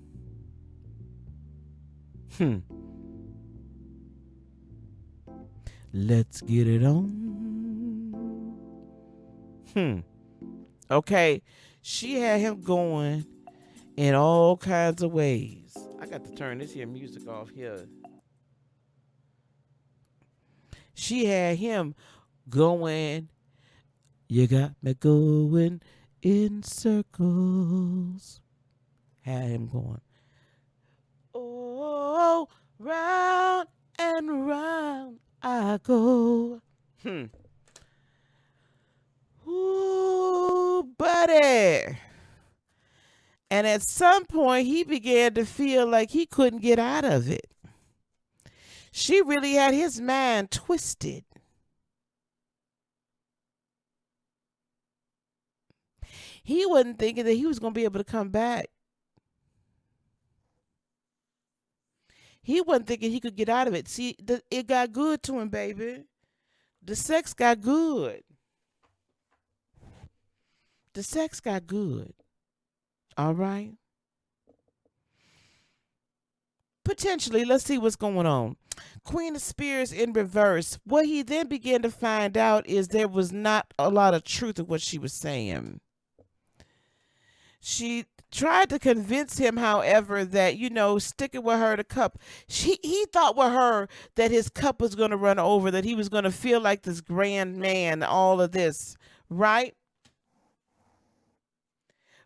Let's get it on. Okay, she had him going in all kinds of ways. I got to turn this here music off here. She had him going. You got me going in circles. Had him going. Oh, round and round I go. Ooh, buddy. And at some point, he began to feel like he couldn't get out of it. She really had his mind twisted. He wasn't thinking that he was going to be able to come back. He wasn't thinking he could get out of it. See, it got good to him, baby. The sex got good. The sex got good. All right? Potentially, let's see what's going on. Queen of Spears in reverse. What he then began to find out is there was not a lot of truth in what she was saying. She tried to convince him, however, that, sticking with her the cup. He thought with her that his cup was going to run over, that he was going to feel like this grand man, all of this, right?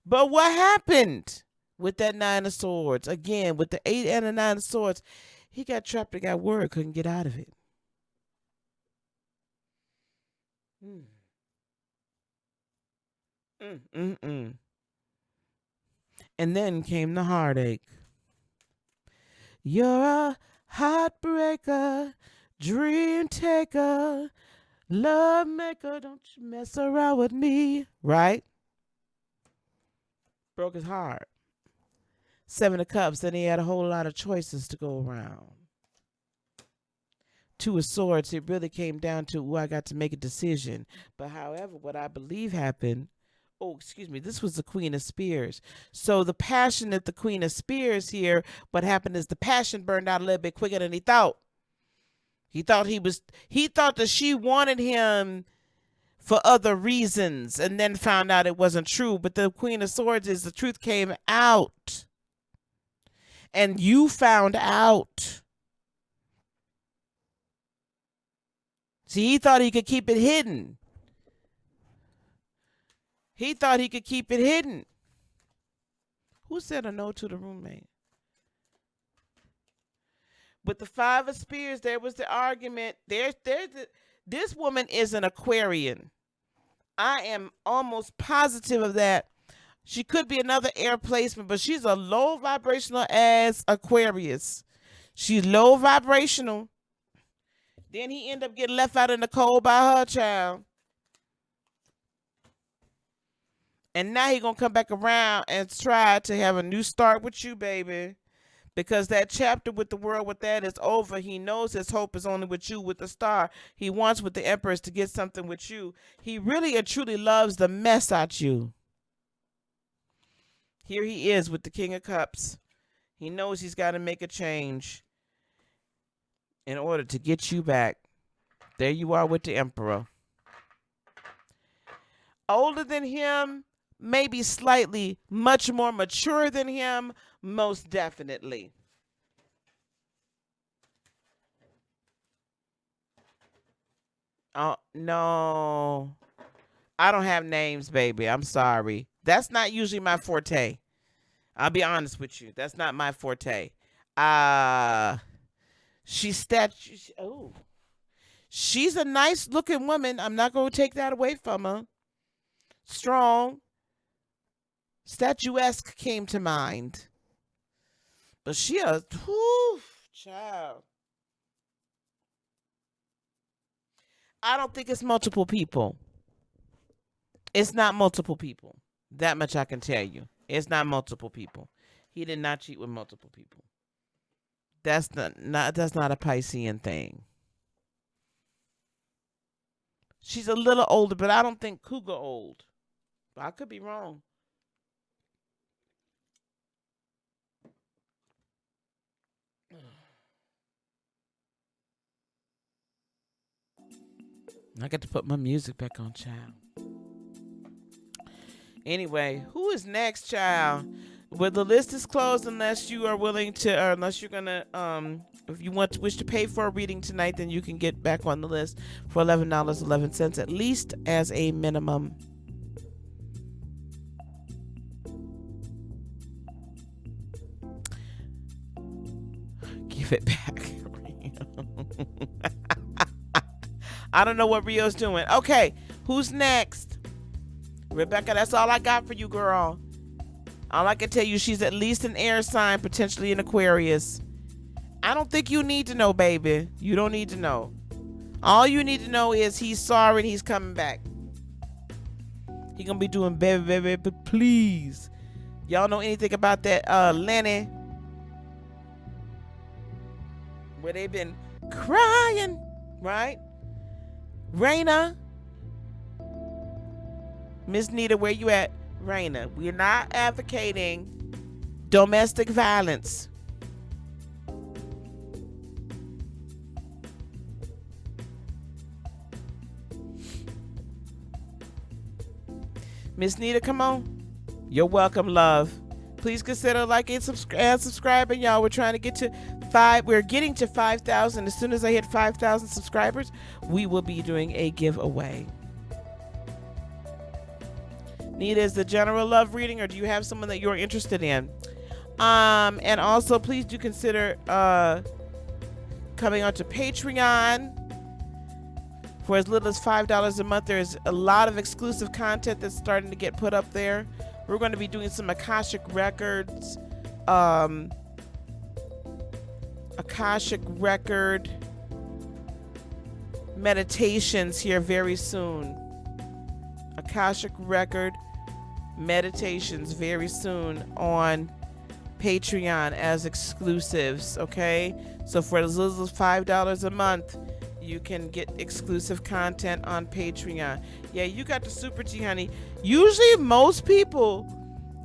But what happened with that 9 of Swords? Again, with the 8 and the 9 of Swords, he got trapped and got worried, couldn't get out of it. And then came the heartache. You're a heartbreaker, dream taker, love maker, don't you mess around with me, right? Broke his heart. 7 of Cups, then he had a whole lot of choices to go around. 2 of Swords, it really came down to, I got to make a decision. But however, what I believe happened Oh, excuse me, this was the Queen of Spears. So the passion that the Queen of Spears here, what happened is the passion burned out a little bit quicker than he thought. He thought that she wanted him for other reasons and then found out it wasn't true. But the Queen of Swords is the truth came out. And you found out. See, he thought he could keep it hidden. He thought he could keep it hidden. Who said a no to the roommate? With the Five of Spears, there was the argument. This woman is an Aquarian. I am almost positive of that. She could be another air placement, but she's a low vibrational as Aquarius. She's low vibrational. Then he ended up getting left out in the cold by her child. And now he gonna come back around and try to have a new start with you, baby. Because that chapter with the world with that is over. He knows his hope is only with you, with the star. He wants with the Empress to get something with you. He really and truly loves the mess out you. Here he is with the King of Cups. He knows he's got to make a change in order to get you back. There you are with the Emperor. Older than him, maybe slightly much more mature than him, most definitely. Oh, no. I don't have names, baby. I'm sorry. That's not usually my forte. I'll be honest with you. That's not my forte. She's a nice looking woman. I'm not going to take that away from her. Strong. Statuesque came to mind. But she a child. I don't think it's multiple people. It's not multiple people. That much I can tell you. It's not multiple people. He did not cheat with multiple people. That's not a Piscean thing. She's a little older, but I don't think cougar old. But I could be wrong. I got to put my music back on, child. Anyway, who is next, child? Well, the list is closed unless you are willing to, or unless you're gonna, if you wish to pay for a reading tonight, then you can get back on the list for $11.11 at least as a minimum. Give it back. I don't know what Rio's doing. Okay, who's next? Rebecca, that's all I got for you, girl. All I can tell you, she's at least an air sign, potentially an Aquarius. I don't think you need to know, baby. You don't need to know. All you need to know is he's sorry and he's coming back. He gonna be doing baby, baby, but please. Y'all know anything about that Lenny? Where they've been crying, right? Raina. Miss Nita, where you at? Raina, we're not advocating domestic violence. Miss Nita, come on. You're welcome, love. Please consider liking and subscribing, y'all. We're trying to get to we're getting to 5,000. As soon as I hit 5,000 subscribers, we will be doing a giveaway. Nita, is the general love reading, or do you have someone that you're interested in? And also, please do consider coming onto Patreon. For as little as $5 a month, there's a lot of exclusive content that's starting to get put up there. We're going to be doing some Akashic Records, Akashic Record meditations here very soon. Akashic Record meditations very soon on Patreon as exclusives, okay? So for as little as $5 a month, You can get exclusive content on Patreon. Yeah, you got the super tea, honey. Usually, most people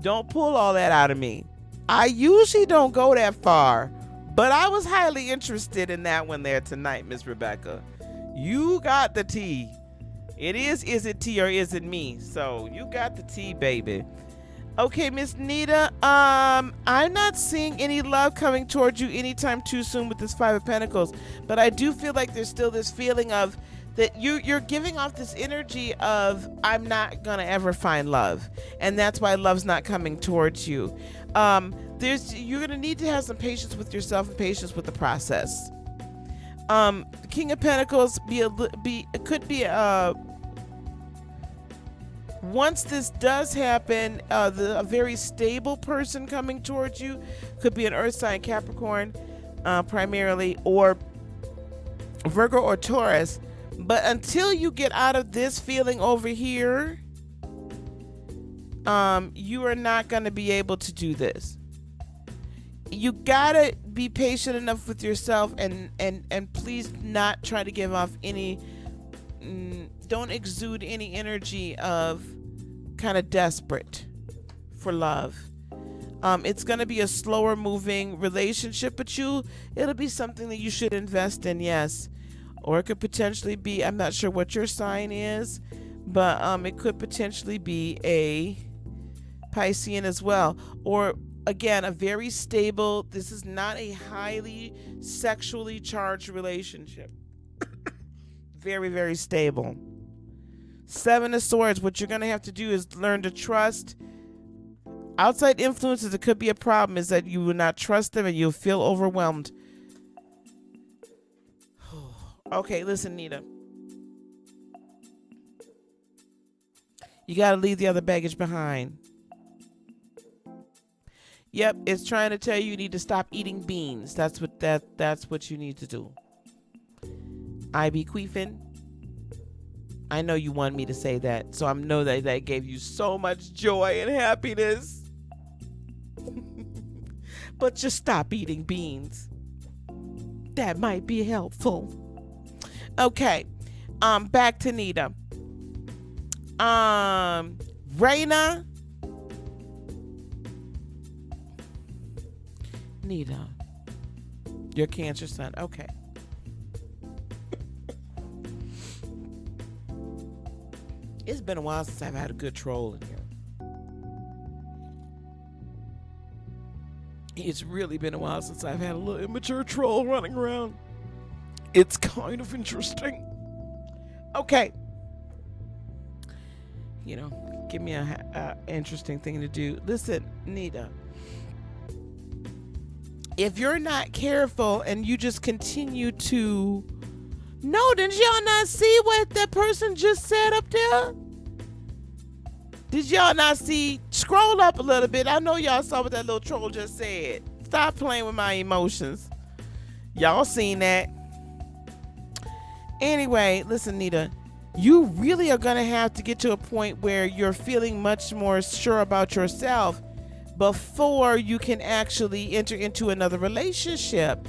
don't pull all that out of me. I usually don't go that far, but I was highly interested in that one there tonight, Miss Rebecca. You got the tea. Is it tea or is it me? So you got the tea, baby. Okay, Miss Nita, I'm not seeing any love coming towards you anytime too soon with this Five of Pentacles, but I do feel like there's still this feeling of that you're giving off this energy of I'm not gonna ever find love, and that's why love's not coming towards you. You're gonna need to have some patience with yourself and patience with the process. The King of Pentacles could be once this does happen, a very stable person coming towards you could be an Earth sign, Capricorn, primarily, or Virgo or Taurus. But until you get out of this feeling over here, you are not going to be able to do this. You gotta be patient enough with yourself, and please not try to give off any. Don't exude any energy of kind of desperate for love. It's going to be a slower moving relationship, but it'll be something that you should invest in, yes. Or it could potentially be, I'm not sure what your sign is, but it could potentially be a Piscean as well. Or again, a very stable, this is not a highly sexually charged relationship. Very, very stable. Seven of Swords, what you're going to have to do is learn to trust. Outside influences, it could be a problem, is that you will not trust them and you'll feel overwhelmed. Okay, listen, Nita. You got to leave the other baggage behind. Yep, it's trying to tell you need to stop eating beans. That's what you need to do. I be queefing. I know you want me to say that, so I know that gave you so much joy and happiness. But just stop eating beans. That might be helpful. Okay, back to Nita. Raina. Nita, your Cancer sun. Okay. It's been a while since I've had a good troll in here. It's really been a while since I've had a little immature troll running around. It's kind of interesting. Okay. You know, give me a interesting thing to do. Listen, Nita. If you're not careful and you just continue to... No, did y'all not see what that person just said up there? Did y'all not see? Scroll up a little bit. I know y'all saw what that little troll just said. Stop playing with my emotions. Y'all seen that. Anyway, listen, Nita. You really are going to have to get to a point where you're feeling much more sure about yourself before you can actually enter into another relationship.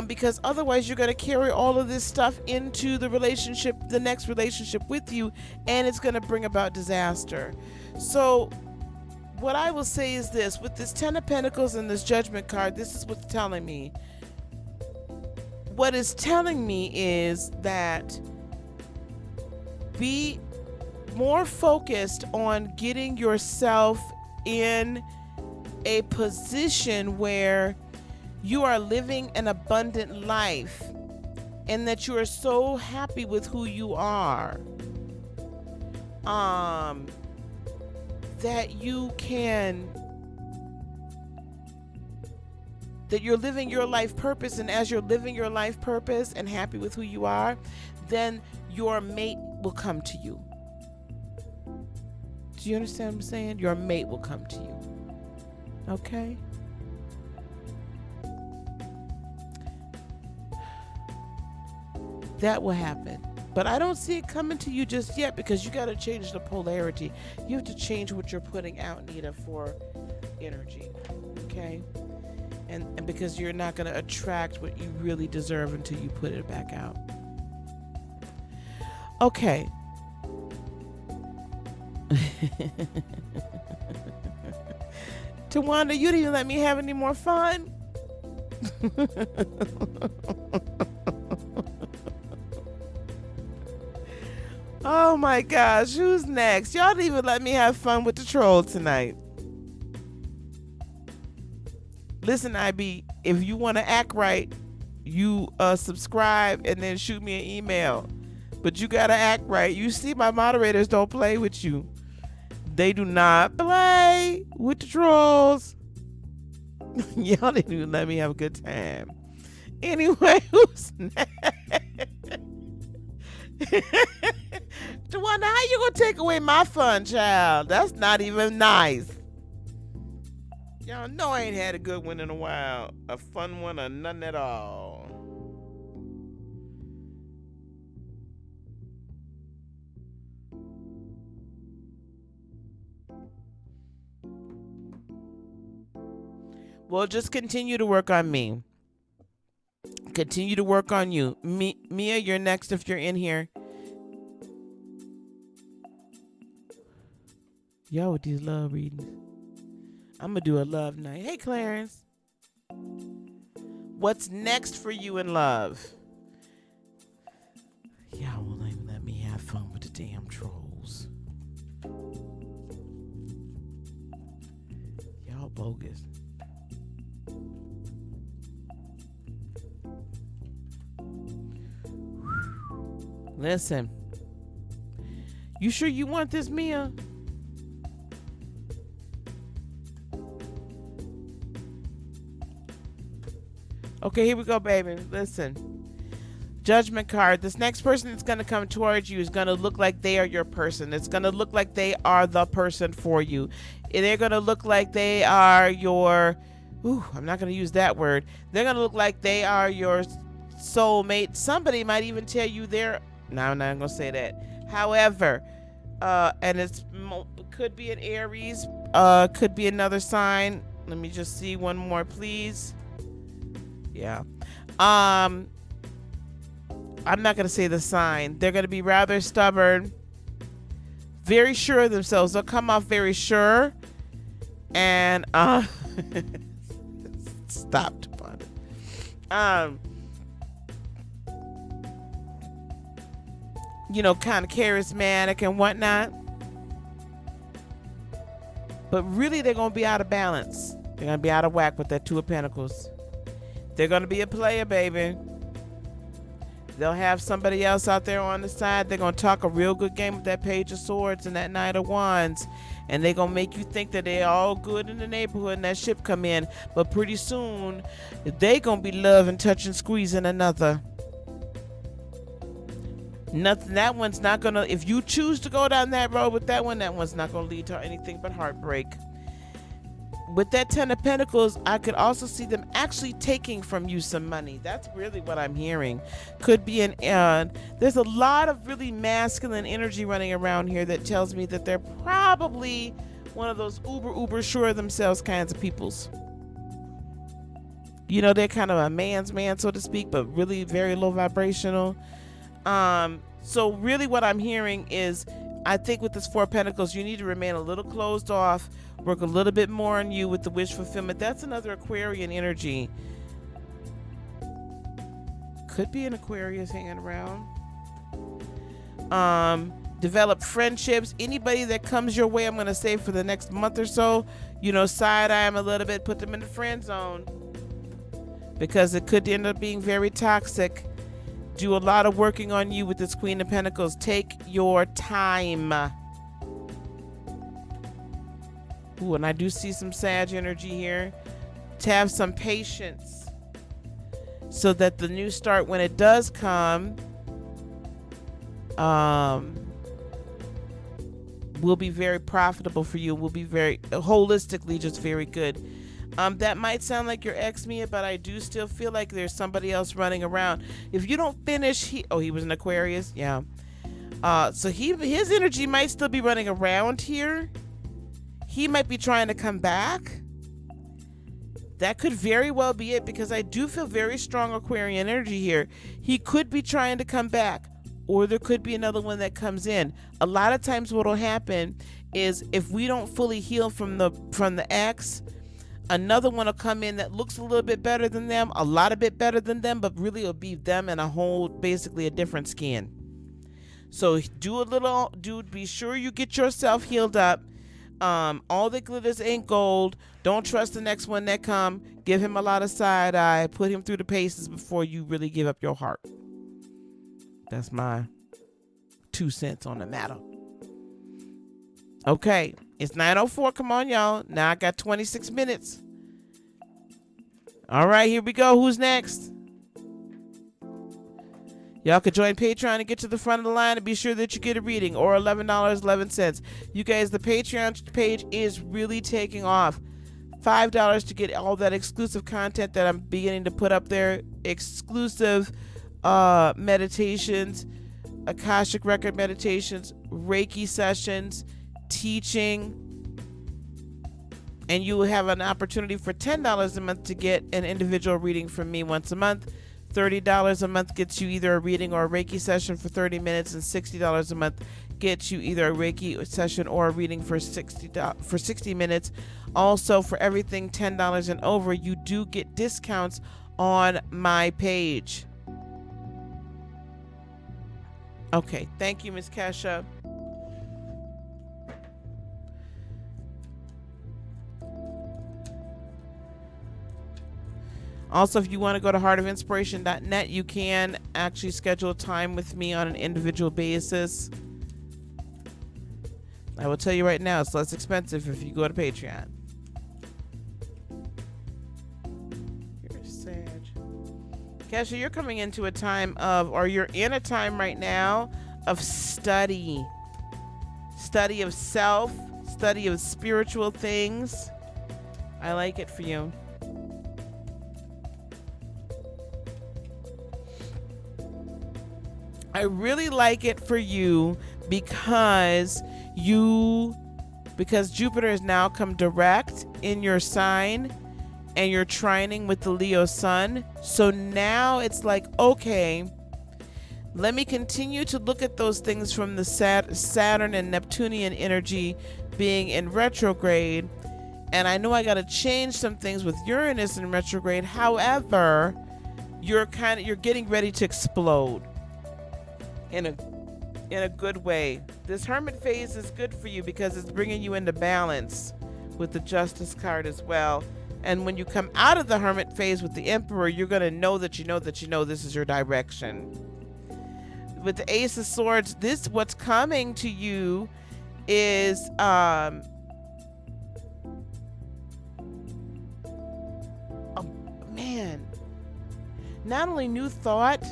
Because otherwise you're going to carry all of this stuff into the relationship, the next relationship with you, and it's going to bring about disaster. So what I will say is this: with this Ten of Pentacles and this Judgment card, this is what's telling me. What it's telling me is that be more focused on getting yourself in a position where you are living an abundant life and that you are so happy with who you are, that you can, that you're living your life purpose. And as you're living your life purpose and happy with who you are, then your mate will come to you. Do you understand what I'm saying? Your mate will come to you. Okay? That will happen. But I don't see it coming to you just yet, because you got to change the polarity. You have to change what you're putting out, Nita, for energy. Okay? And because you're not going to attract what you really deserve until you put it back out. Okay. Tawanda, you didn't even let me have any more fun. Oh my gosh, who's next? Y'all didn't even let me have fun with the troll tonight. Listen, IB, if you want to act right, you subscribe and then shoot me an email. But you gotta act right. You see, my moderators don't play with you. They do not play with the trolls. Y'all didn't even let me have a good time. Anyway, who's next? Tawanda, how you gonna take away my fun, child? That's not even nice. Y'all know I ain't had a good one in a while. A fun one or none at all. Well, just continue to work on me. Continue to work on you. Mia, you're next if you're in here. Y'all with these love readings. I'm going to do a love night. Hey, Clarence. What's next for you in love? Y'all won't even let me have fun with the damn trolls. Y'all bogus. Listen. You sure you want this, Mia? Okay, here we go, baby. Listen. Judgment card. This next person that's going to come towards you is going to look like they are your person. It's going to look like they are the person for you. They're going to look like they are your... Ooh, I'm not going to use that word. They're going to look like they are your soulmate. Somebody might even tell you they're... No, I'm not going to say that. However, and it could be an Aries, could be another sign. Let me just see one more, please. Yeah. I'm not going to say the sign. They're going to be rather stubborn, very sure of themselves. They'll come off very sure and stopped upon it. You know, kind of charismatic and whatnot. But really, they're going to be out of balance. They're going to be out of whack with that Two of Pentacles. They're going to be a player, baby. They'll have somebody else out there on the side. They're going to talk a real good game with that Page of Swords and that Knight of Wands. And they're going to make you think that they're all good in the neighborhood and that ship come in. But pretty soon, they're going to be loving, touching, squeezing another. Nothing. That one's not going to... If you choose to go down that road with that one's not going to lead to anything but heartbreak. With that Ten of Pentacles, I could also see them actually taking from you some money. That's really what I'm hearing. Could be there's a lot of really masculine energy running around here that tells me that they're probably one of those uber sure of themselves kinds of peoples. You know, they're kind of a man's man, so to speak, but really very low vibrational. So really what I'm hearing is, I think with this Four of Pentacles, you need to remain a little closed off, work a little bit more on you with the wish fulfillment. That's another Aquarian energy. Could be an Aquarius hanging around. Develop friendships. Anybody that comes your way, I'm going to say for the next month or so, you know, side-eye them a little bit, put them in the friend zone. Because it could end up being very toxic. Do a lot of working on you with this Queen of Pentacles. Take your time. Ooh, and I do see some Sag energy here. To have some patience so that the new start, when it does come, will be very profitable for you. Will be very holistically just very good. That might sound like your ex, Mia, but I do still feel like there's somebody else running around. If you don't finish, he was an Aquarius, yeah. So his energy might still be running around here. He might be trying to come back. That could very well be it, because I do feel very strong Aquarian energy here. He could be trying to come back, or there could be another one that comes in. A lot of times what will happen is if we don't fully heal from the ex, another one will come in that looks a little bit better than them, a lot of bit better than them, but really it'll be them in a whole, basically a different skin. So be sure you get yourself healed up. All the glitters ain't gold. Don't trust the next one that come. Give him a lot of side eye. Put him through the paces before you really give up your heart. That's my 2 cents on the matter. Okay, it's 9:04. Come on, y'all. Now I got 26 minutes. All right, here we go. Who's next? Y'all could join Patreon and get to the front of the line and be sure that you get a reading, or $11.11. You guys, the Patreon page is really taking off. $5 to get all that exclusive content that I'm beginning to put up there. Exclusive meditations, Akashic record meditations, Reiki sessions, teaching, and you will have an opportunity for $10 a month to get an individual reading from me once a month. $30 a month gets you either a reading or a Reiki session for 30 minutes, and $60 a month gets you either a Reiki session or a reading for 60 minutes. Also, for everything $10 and over, you do get discounts on my page. Okay, thank you, Miss Kesha. Also, if you want to go to heartofinspiration.net, you can actually schedule time with me on an individual basis. I will tell you right now, it's less expensive if you go to Patreon. You're sad. Kesha, you're coming into a time of, or you're in a time right now of study. Study of self, study of spiritual things. I like it for you. I really like it for you because Jupiter has now come direct in your sign and you're trining with the Leo sun. So now it's like, okay, let me continue to look at those things from the Saturn and Neptunian energy being in retrograde. And I know I got to change some things with Uranus in retrograde. However, you're getting ready to explode in a good way. This Hermit phase is good for you because it's bringing you into balance with the Justice card as well. And when you come out of the Hermit phase with the Emperor, you're going to know that you know this is your direction. With the Ace of Swords, what's coming to you is oh, man, not only new thought,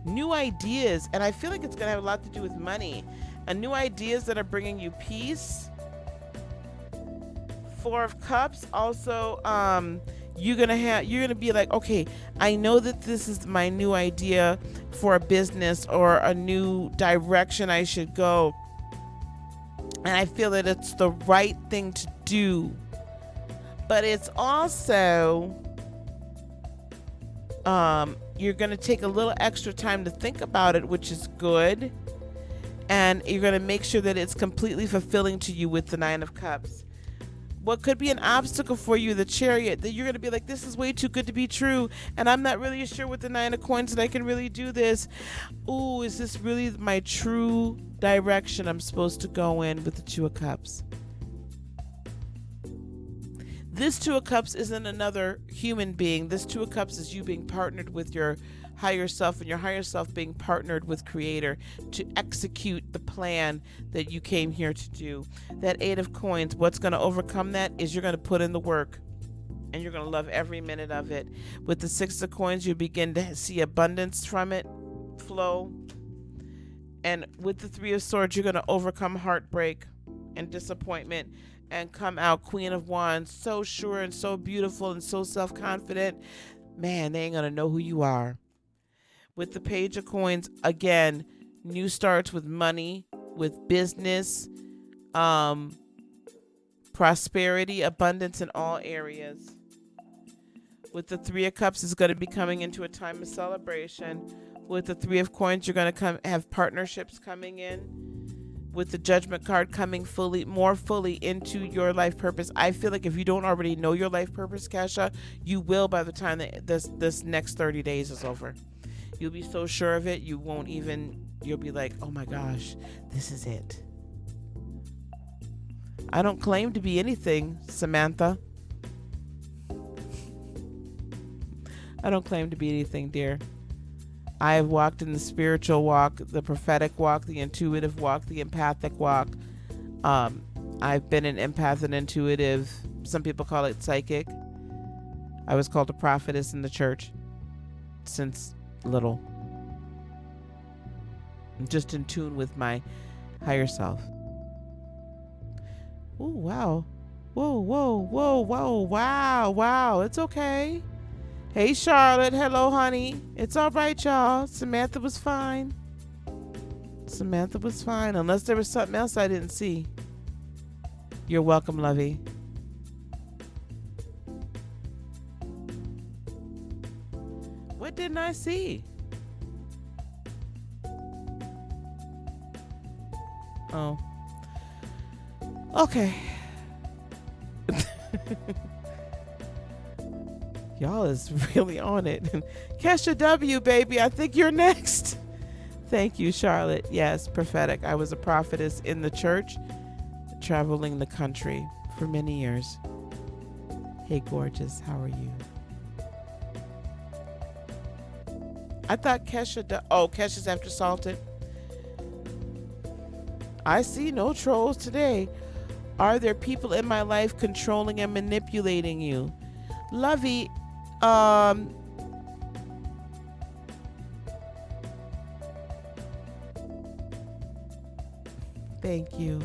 new ideas, and I feel like it's going to have a lot to do with money, and new ideas that are bringing you peace. 4 of Cups also, you're gonna be like, okay, I know that this is my new idea for a business or a new direction I should go, and I feel that it's the right thing to do. But it's also you're going to take a little extra time to think about it, which is good. And you're going to make sure that it's completely fulfilling to you with the 9 of Cups. What could be an obstacle for you, the Chariot, that you're going to be like, this is way too good to be true. And I'm not really sure with the 9 of Coins that I can really do this. Ooh, is this really my true direction I'm supposed to go in with the 2 of Cups? This 2 of Cups isn't another human being. This 2 of Cups is you being partnered with your higher self, and your higher self being partnered with Creator to execute the plan that you came here to do. That 8 of Coins, what's going to overcome that is you're going to put in the work, and you're going to love every minute of it. With the 6 of Coins, you begin to see abundance from it flow. And with the 3 of Swords, you're going to overcome heartbreak and disappointment and come out Queen of Wands, so sure and so beautiful and so self-confident. Man, they ain't gonna know who you are. With the Page of Coins, again, new starts with money, with business, prosperity, abundance in all areas. With the 3 of Cups, is going to be coming into a time of celebration. With the Three of Coins, you're going to have partnerships coming in. With the Judgment card coming more fully into your life purpose. I feel like if you don't already know your life purpose, Kesha, you will by the time that this next 30 days is over. You'll be so sure of it, you'll be like, oh my gosh, this is it. I don't claim to be anything, Samantha. I don't claim to be anything, dear. I have walked in the spiritual walk, the prophetic walk, the intuitive walk, the empathic walk. I've been an empath and intuitive. Some people call it psychic. I was called a prophetess in the church since little. I'm just in tune with my higher self. Oh, wow. Whoa, whoa, whoa, whoa, wow, wow. It's okay. Hey, Charlotte. Hello, honey. It's all right, y'all. Samantha was fine. Samantha was fine, unless there was something else I didn't see. You're welcome, lovey. What didn't I see? Oh. Okay. Y'all is really on it. Kesha W, baby, I think you're next. Thank you, Charlotte. Yes, prophetic. I was a prophetess in the church, traveling the country for many years. Hey, gorgeous, how are you? I thought Kesha's after Salted. I see no trolls today. Are there people in my life controlling and manipulating you? Lovey, thank you.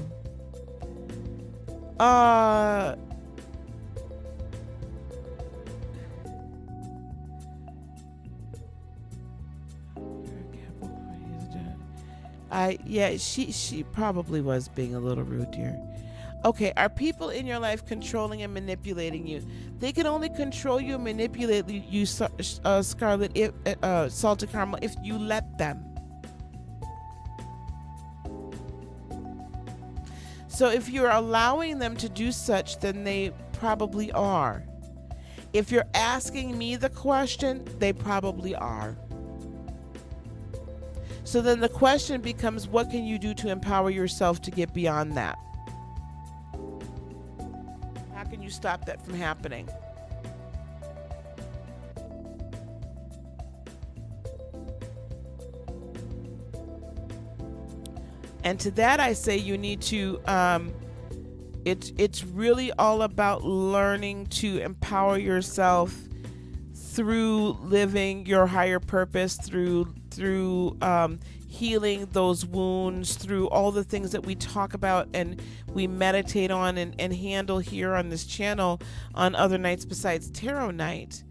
She probably was being a little rude, dear. Okay, are people in your life controlling and manipulating you? They can only control you and manipulate you, Scarlet, if, Salted Caramel, if you let them. So if you're allowing them to do such, then they probably are. If you're asking me the question, they probably are. So then the question becomes, what can you do to empower yourself to get beyond that? How can you stop that from happening? And to that I say you need to, it's really all about learning to empower yourself through living your higher purpose, through healing those wounds, through all the things that we talk about and we meditate on and handle here on this channel on other nights besides Tarot Night.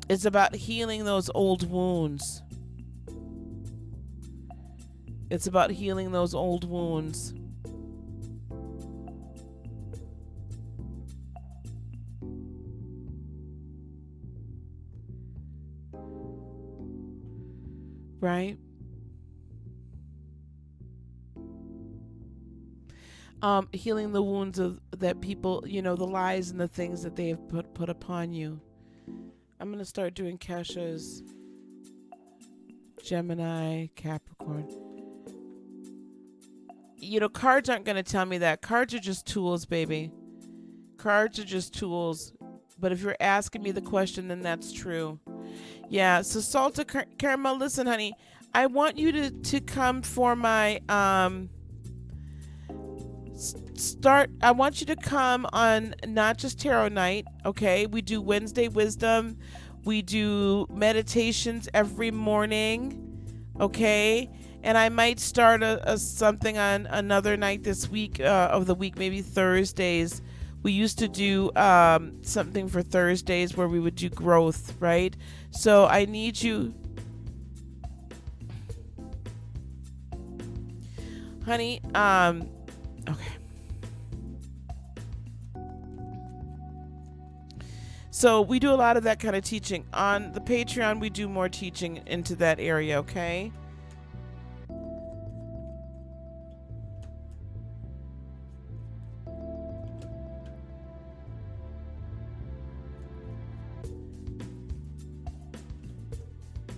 It's about healing those old wounds. It's about healing those old wounds. Right? Healing the wounds of that people, the lies and the things that they have put upon you. I'm going to start doing Kesha's Gemini, Capricorn. Cards aren't going to tell me that. Cards are just tools, baby. Cards are just tools. But if you're asking me the question, then that's true. Yeah, so Salted Caramel, listen, honey, I want you to come for my I want you to come on not just Tarot Night, okay? We do Wednesday Wisdom. We do meditations every morning, okay? And I might start something on another night this week of the week, maybe Thursdays. We used to do something for Thursdays where we would do growth, right? So I need you, honey. Okay. So we do a lot of that kind of teaching. On the Patreon, we do more teaching into that area, okay?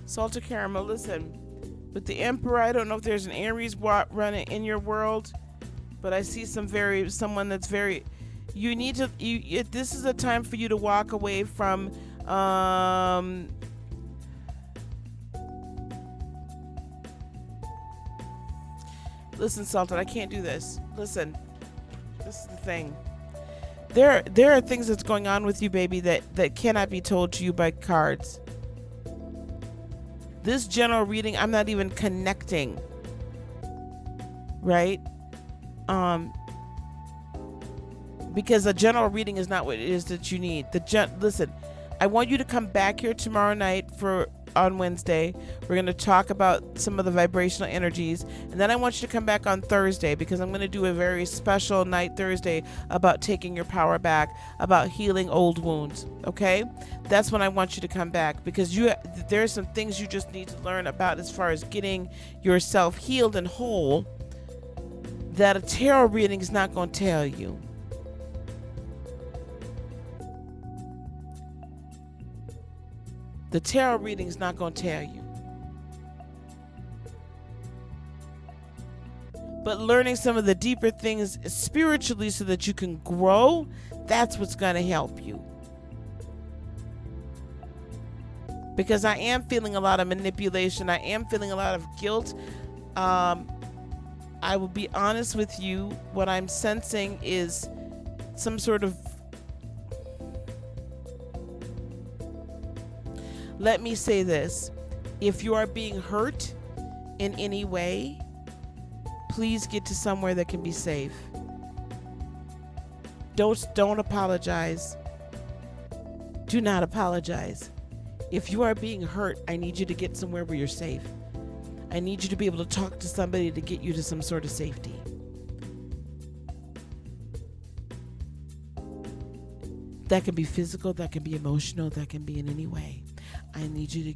Salted caramel, listen. With the Emperor, I don't know if there's an Aries running in your world, but I see someone that's very. You need to. This is a time for you to walk away from. Listen, Salted, I can't do this. Listen, this is the thing. There are things that's going on with you, baby, that cannot be told to you by cards. This general reading, I'm not even connecting, right? Because a general reading is not what it is that you need. Listen, I want you to come back here tomorrow night on Wednesday. We're going to talk about some of the vibrational energies, and then I want you to come back on Thursday, because I'm going to do a very special night Thursday about taking your power back, about healing old wounds. Okay, that's when I want you to come back, because there's some things you just need to learn about as far as getting yourself healed and whole that a tarot reading is not going to tell you. The tarot reading is not going to tell you. But learning some of the deeper things spiritually so that you can grow, that's what's going to help you. Because I am feeling a lot of manipulation. I am feeling a lot of guilt. I will be honest with you. What I'm sensing is some sort of... Let me say this. If you are being hurt in any way, please get to somewhere that can be safe. Don't apologize. Do not apologize. If you are being hurt, I need you to get somewhere where you're safe. I need you to be able to talk to somebody to get you to some sort of safety. That can be physical, that can be emotional, that can be in any way. I need you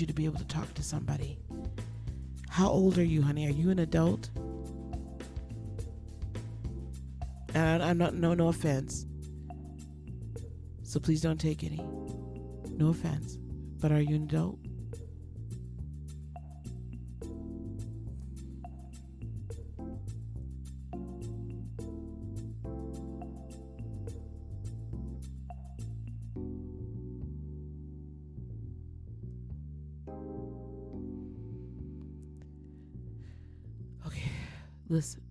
to be able to talk to somebody. How old are you, honey? Are you an adult? And I'm not, no offense. So please don't take any. No offense. But are you an adult? Listen,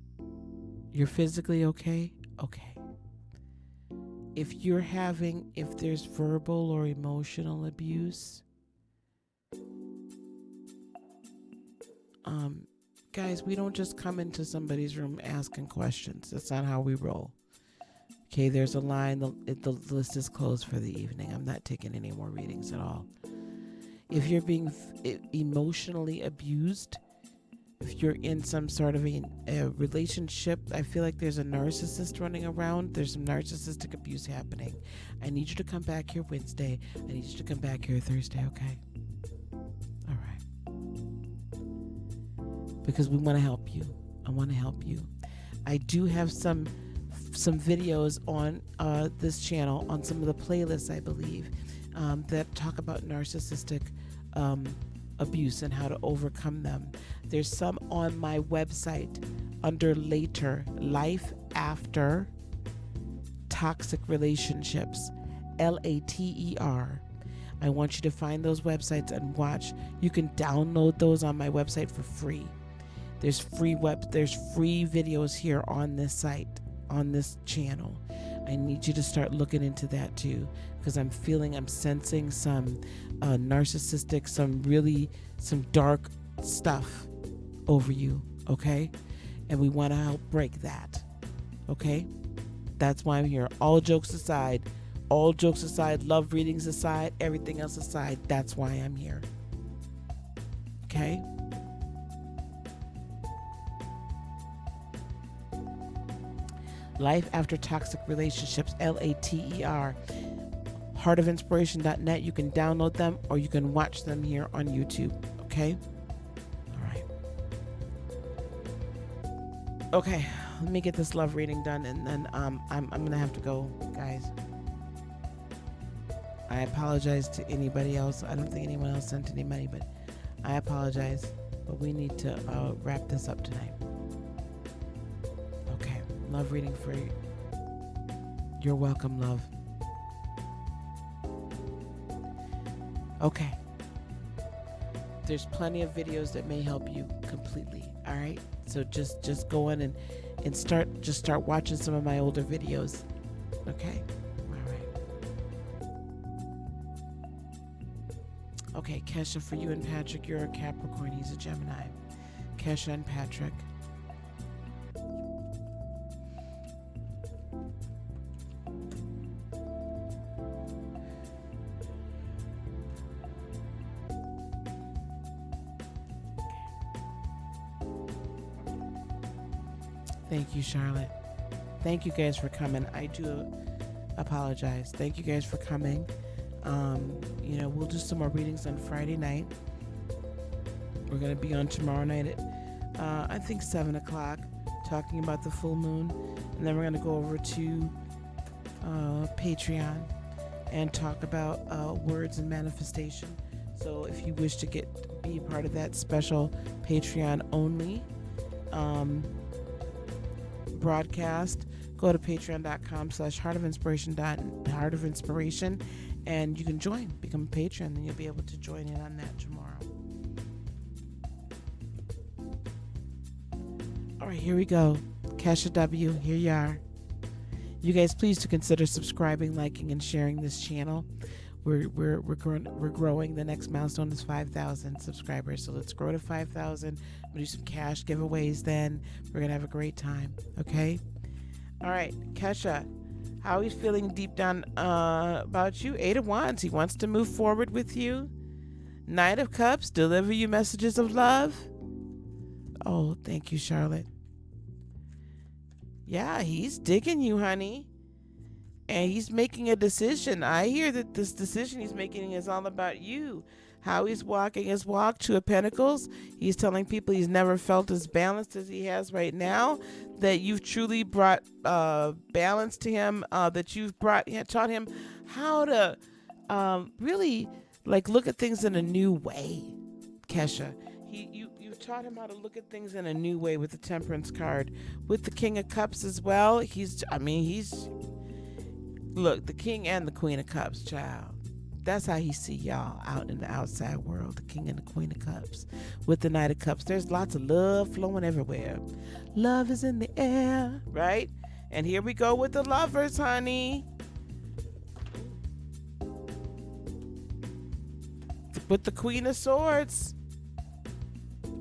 you're physically okay? Okay. If there's verbal or emotional abuse, guys, we don't just come into somebody's room asking questions. That's not how we roll. Okay, there's a line. The list is closed for the evening. I'm not taking any more readings at all. If you're being emotionally abused, if you're in some sort of a relationship, I feel like there's a narcissist running around. There's some narcissistic abuse happening. I need you to come back here Wednesday. I need you to come back here Thursday, okay? All right. Because we want to help you. I want to help you. I do have some videos on this channel, on some of the playlists, I believe, that talk about narcissistic abuse and how to overcome them. There's some on my website under later, life after toxic relationships, LATER. I want you to find those websites and watch. You can download those on my website for free. There's free videos here on this site, on this channel. I need you to start looking into that too, because I'm sensing some narcissistic, some dark stuff over you, okay? And we want to help break that, okay? That's why I'm here. All jokes aside, love readings aside, everything else aside, that's why I'm here, okay? Life after toxic relationships, LATER. heartofinspiration.net. You can download them or you can watch them here on YouTube. Okay? All right. Okay, let me get this love reading done, and then I'm gonna have to go, guys. I apologize to anybody else. I don't think anyone else sent any money, but I apologize. But we need to wrap this up tonight. Okay, love reading for you. You're welcome, love. Okay. There's plenty of videos that may help you completely. All right. So just go in and start watching some of my older videos. Okay. All right. Okay, Kesha, for you and Patrick, you're a Capricorn. He's a Gemini. Kesha and Patrick. Thank you, Charlotte. Thank you guys for coming. I do apologize. Thank you guys for coming. We'll do some more readings on Friday night. We're going to be on tomorrow night at, I think, 7 o'clock, talking about the full moon. And then we're going to go over to Patreon and talk about words and manifestation. So if you wish to be a part of that special Patreon only broadcast, go to patreon.com/heartofinspiration, and you can become a patron, and you'll be able to join in on that tomorrow. All right, here we go. Kesha W, here you are. You guys, please to consider subscribing, liking, and sharing this channel. We're growing. The next milestone is 5,000 subscribers. So let's grow to 5,000. We'll do some cash giveaways then. We're gonna have a great time. Okay? All right, Kesha, how he's feeling deep down about you? 8 of Wands. He wants to move forward with you. Knight of Cups, deliver you messages of love. Oh, thank you, Charlotte. Yeah, he's digging you, honey. And he's making a decision. I hear that this decision he's making is all about you. How he's walking his walk. 2 of Pentacles. He's telling people he's never felt as balanced as he has right now. That you've truly brought balance to him. That you've taught him how to really look at things in a new way, Kesha. You've taught him how to look at things in a new way with the Temperance card. With the King of Cups as well. Look, the King and the Queen of Cups, child. That's how he see y'all out in the outside world, the King and the Queen of Cups. With the Knight of Cups, there's lots of love flowing everywhere. Love is in the air, right? And here we go with the Lovers, honey. With the Queen of Swords.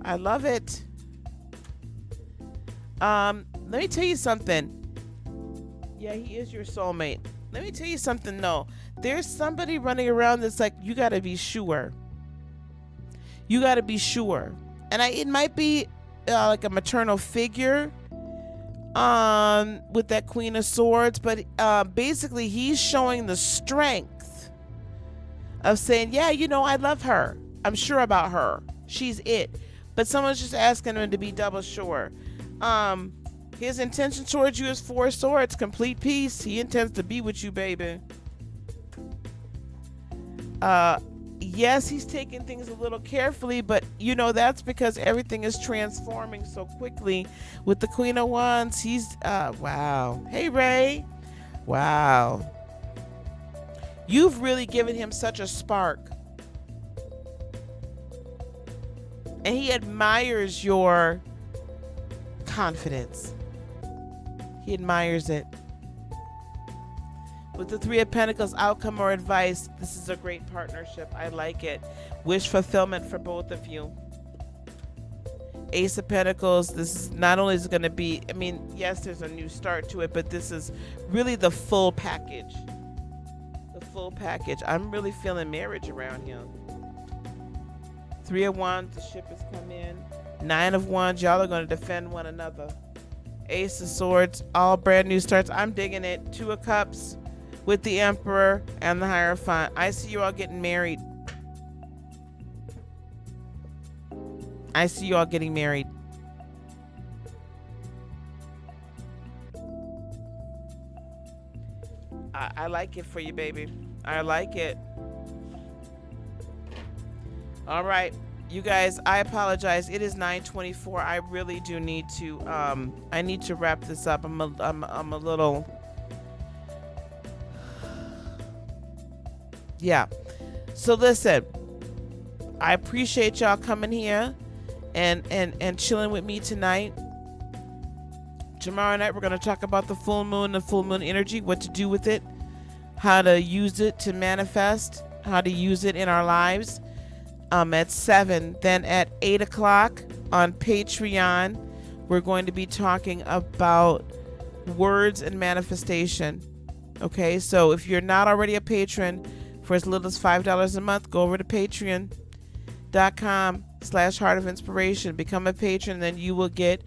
I love it. Let me tell you something. Yeah, he is your soulmate. Let me tell you something, though. There's somebody running around that's like, you got to be sure. You got to be sure. And it might be like a maternal figure with that Queen of Swords. But basically, he's showing the strength of saying, yeah, I love her. I'm sure about her. She's it. But someone's just asking him to be double sure. His intention towards you is 4 swords, complete peace. He intends to be with you, baby. Yes, he's taking things a little carefully, but that's because everything is transforming so quickly. With the Queen of Wands, he's wow. Hey, Ray. Wow. You've really given him such a spark. And he admires your confidence. He admires it. With the 3 of Pentacles, outcome or advice, this is a great partnership. I like it. Wish fulfillment for both of you. Ace of Pentacles, this is not only is going to be, yes, there's a new start to it, but this is really the full package. The full package. I'm really feeling marriage around him. 3 of Wands, the ship has come in. 9 of Wands, y'all are going to defend one another. Ace of Swords, all brand new starts. I'm digging it. 2 of Cups with the Emperor and the Hierophant. I see you all getting married. I see you all getting married. I like it for you, baby. I like it. All right, you guys, I apologize. It is 9:24. I really do need to I need to wrap this up. I'm a little, yeah. So listen, I appreciate y'all coming here and chilling with me tonight. Tomorrow night we're going to talk about the full moon, the full moon energy, what to do with it, how to use it to manifest, how to use it in our lives. At 7, then at 8 o'clock on Patreon, we're going to be talking about words and manifestation. Okay, so if you're not already a patron, for as little as $5 a month, go over to patreon.com/Heart of Inspiration. Become a patron, then you will get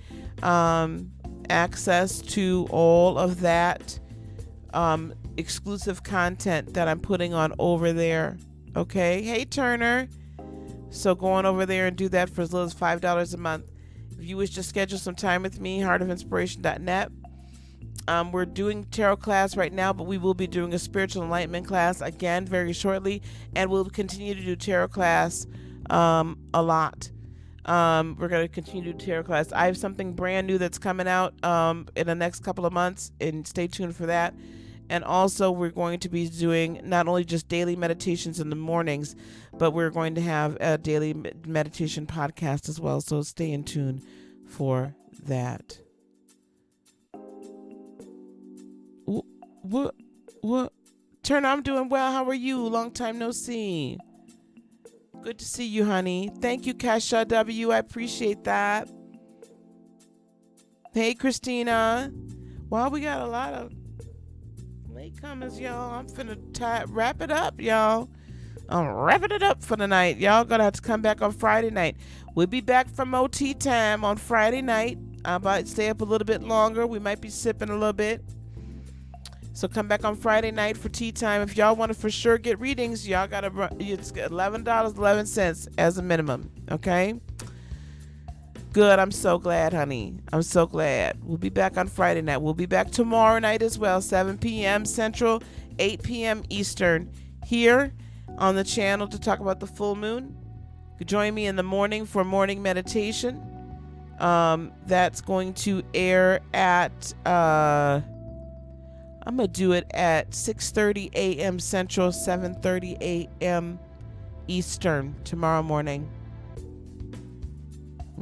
access to all of that exclusive content that I'm putting on over there. Okay, hey Turner. So go on over there and do that for as little as $5 a month. If you wish to schedule some time with me, heartofinspiration.net. We're doing tarot class right now, but we will be doing a spiritual enlightenment class again very shortly, and we'll continue to do tarot class a lot. We're going to continue to do tarot class. I have something brand new that's coming out in the next couple of months, and stay tuned for that. And also, we're going to be doing not only just daily meditations in the mornings, but we're going to have a daily meditation podcast as well. So stay in tune for that. What? Turner, I'm doing well. How are you? Long time no see. Good to see you, honey. Thank you, Kasha W. I appreciate that. Hey, Christina. Wow, we got a lot of latecomers, y'all. I'm finna wrap it up, y'all. I'm wrapping it up for the night. Y'all gonna have to come back on Friday night. We'll be back from OT time on Friday night. I might stay up a little bit longer. We might be sipping a little bit. So come back on Friday night for tea time. If y'all want to for sure get readings, y'all gotta, it's $11.11 as a minimum. Okay. Good. I'm so glad, honey. I'm so glad. We'll be back on Friday night. We'll be back tomorrow night as well, 7 p.m. Central, 8 p.m. Eastern, here on the channel to talk about the full moon. You can join me in the morning for morning meditation. That's going to air at, I'm going to do it at 6:30 a.m. Central, 7:30 a.m. Eastern tomorrow morning.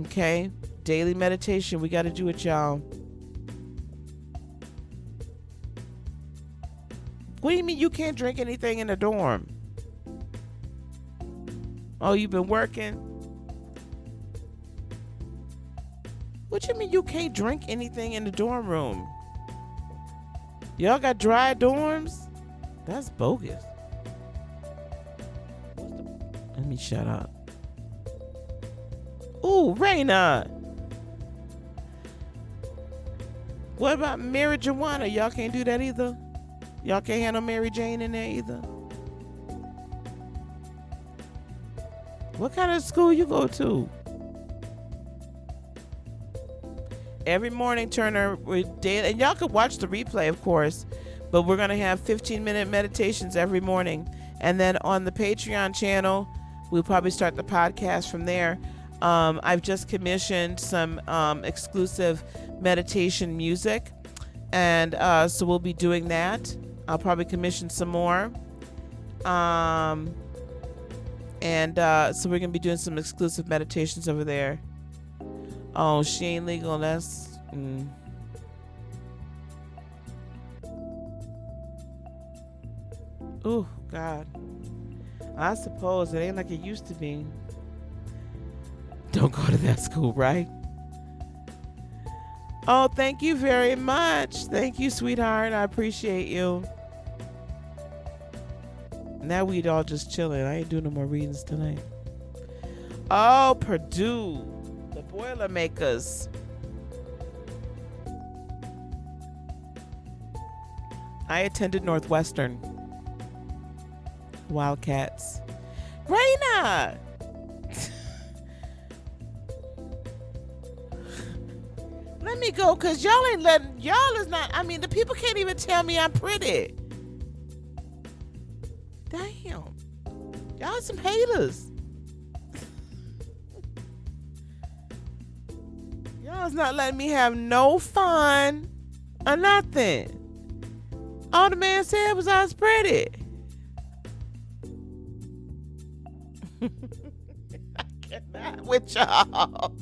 Okay, daily meditation. We got to do it, y'all. What do you mean you can't drink anything in the dorm? Oh, you've been working? What you mean you can't drink anything in the dorm room? Y'all got dry dorms? That's bogus. Let me shut up. Ooh, Raina. What about marijuana? Y'all can't do that either? Y'all can't handle Mary Jane in there either? What kind of school you go to? Every morning, Turner, with daily, and y'all could watch the replay, of course, but we're going to have 15-minute meditations every morning. And then on the Patreon channel, we'll probably start the podcast from there. I've just commissioned some exclusive meditation music, and so we'll be doing that. I'll probably commission some more. So we're going to be doing some exclusive meditations over there. Oh, she ain't legal. That's... Oh, God. I suppose it ain't like it used to be. Don't go to that school, right? Oh, thank you very much. Thank you, sweetheart. I appreciate you. Now we'd all just chilling. I ain't doing no more readings tonight. Oh, Purdue. The Boilermakers. I attended Northwestern. Wildcats. Raina! Let me go, because y'all ain't letting, y'all is not, I mean, the people can't even tell me I'm pretty. Damn. Y'all are some haters. Y'all's not letting me have no fun or nothing. All the man said was I was pretty. I cannot with y'all.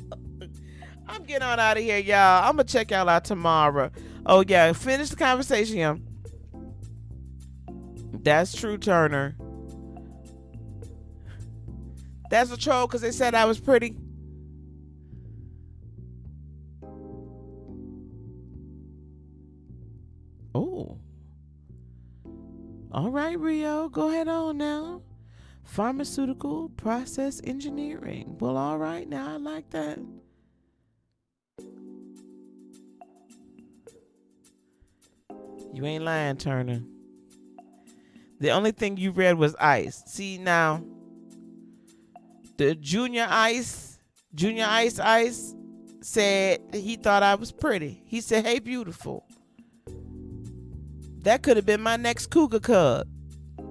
I'm getting on out of here, y'all. I'm going to check y'all out tomorrow. Oh, yeah. Finish the conversation, yeah. That's true, Turner. That's a troll because they said I was pretty. Oh. All right, Rio. Go ahead on now. Pharmaceutical process engineering. Well, all right. Now I like that. You ain't lying, Turner. The only thing you read was ice. See, now, the Junior Ice said he thought I was pretty. He said, hey, beautiful. That could have been my next cougar cub.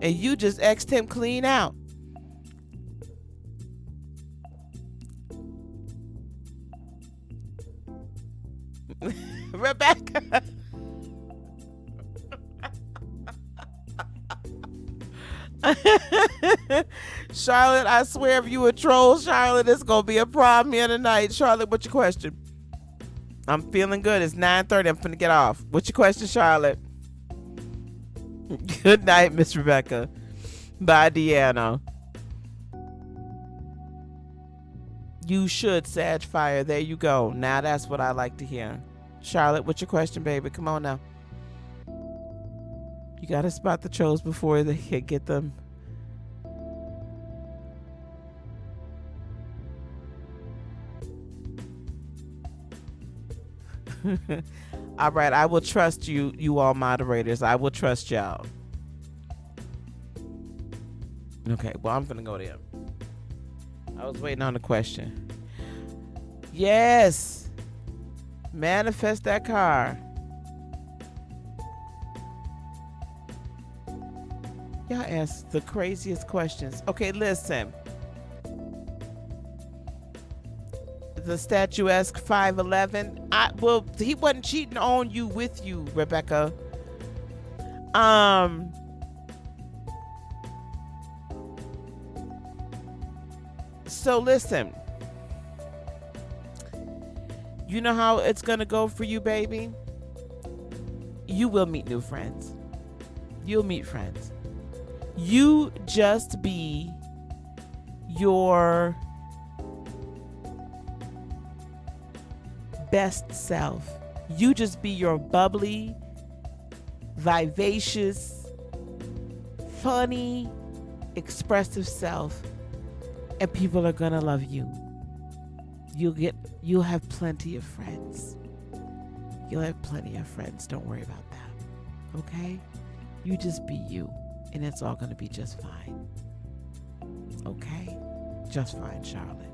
And you just X'd him clean out. Rebecca. Charlotte, I swear if you a troll, Charlotte, it's gonna be a problem here tonight. Charlotte, what's your question? I'm feeling good. It's 9:30. I'm finna get off. What's your question, Charlotte? Good night, Miss Rebecca. Bye, Deanna. You should, Sag Fire. There you go. Now that's what I like to hear. Charlotte, what's your question, baby? Come on now. You gotta spot the trolls before they can get them. All right, I will trust you all moderators. I will trust y'all. Okay, well, I'm gonna go there. I was waiting on the question. Yes. Manifest that car. Y'all ask the craziest questions. Okay, listen. The statuesque 5'11". Well, he wasn't cheating on you with you, Rebecca. So listen. You know how it's gonna go for you, baby? You will meet new friends. You'll meet friends. You just be your best self. You just be your bubbly, vivacious, funny, expressive self, and people are gonna love you. You'll have plenty of friends. You'll have plenty of friends. Don't worry about that. Okay? You just be you, and it's all gonna be just fine. Okay? Just fine, Charlotte.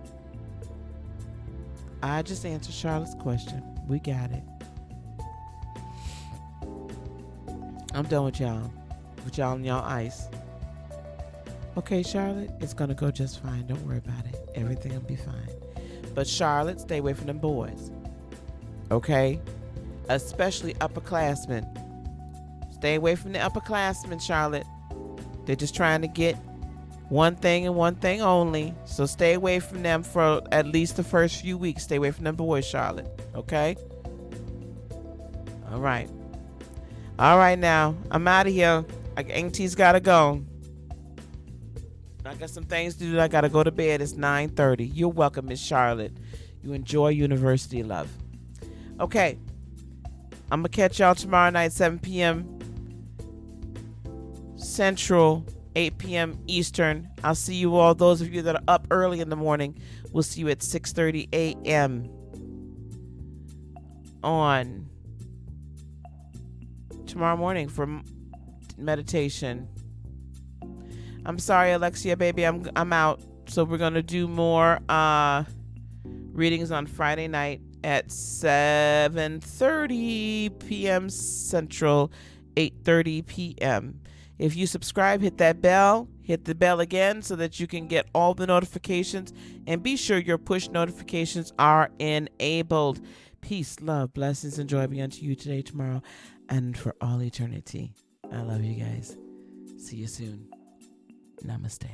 I just answered Charlotte's question. We got it. I'm done with y'all. With y'all and y'all ice. Okay, Charlotte, it's gonna go just fine. Don't worry about it. Everything will be fine. But Charlotte, stay away from them boys. Okay? Especially upperclassmen. Stay away from the upperclassmen, Charlotte. They're just trying to get one thing and one thing only. So stay away from them for at least the first few weeks. Stay away from them boys, Charlotte. Okay? All right. All right now. I'm out of here. Auntie's got to go. I got some things to do. I got to go to bed. It's 9:30. You're welcome, Miss Charlotte. You enjoy university love. Okay. I'm going to catch y'all tomorrow night, 7 p.m. Central, 8 p.m. Eastern. I'll see you all. Those of you that are up early in the morning, we'll see you at 6:30 a.m. on tomorrow morning for meditation. I'm sorry, Alexia, baby. I'm out. So we're gonna do more readings on Friday night at 7:30 p.m. Central, 8:30 p.m. If you subscribe, hit that bell. Hit the bell again so that you can get all the notifications, and be sure your push notifications are enabled. Peace, love, blessings, and joy be unto you today, tomorrow, and for all eternity. I love you guys. See you soon. Namaste.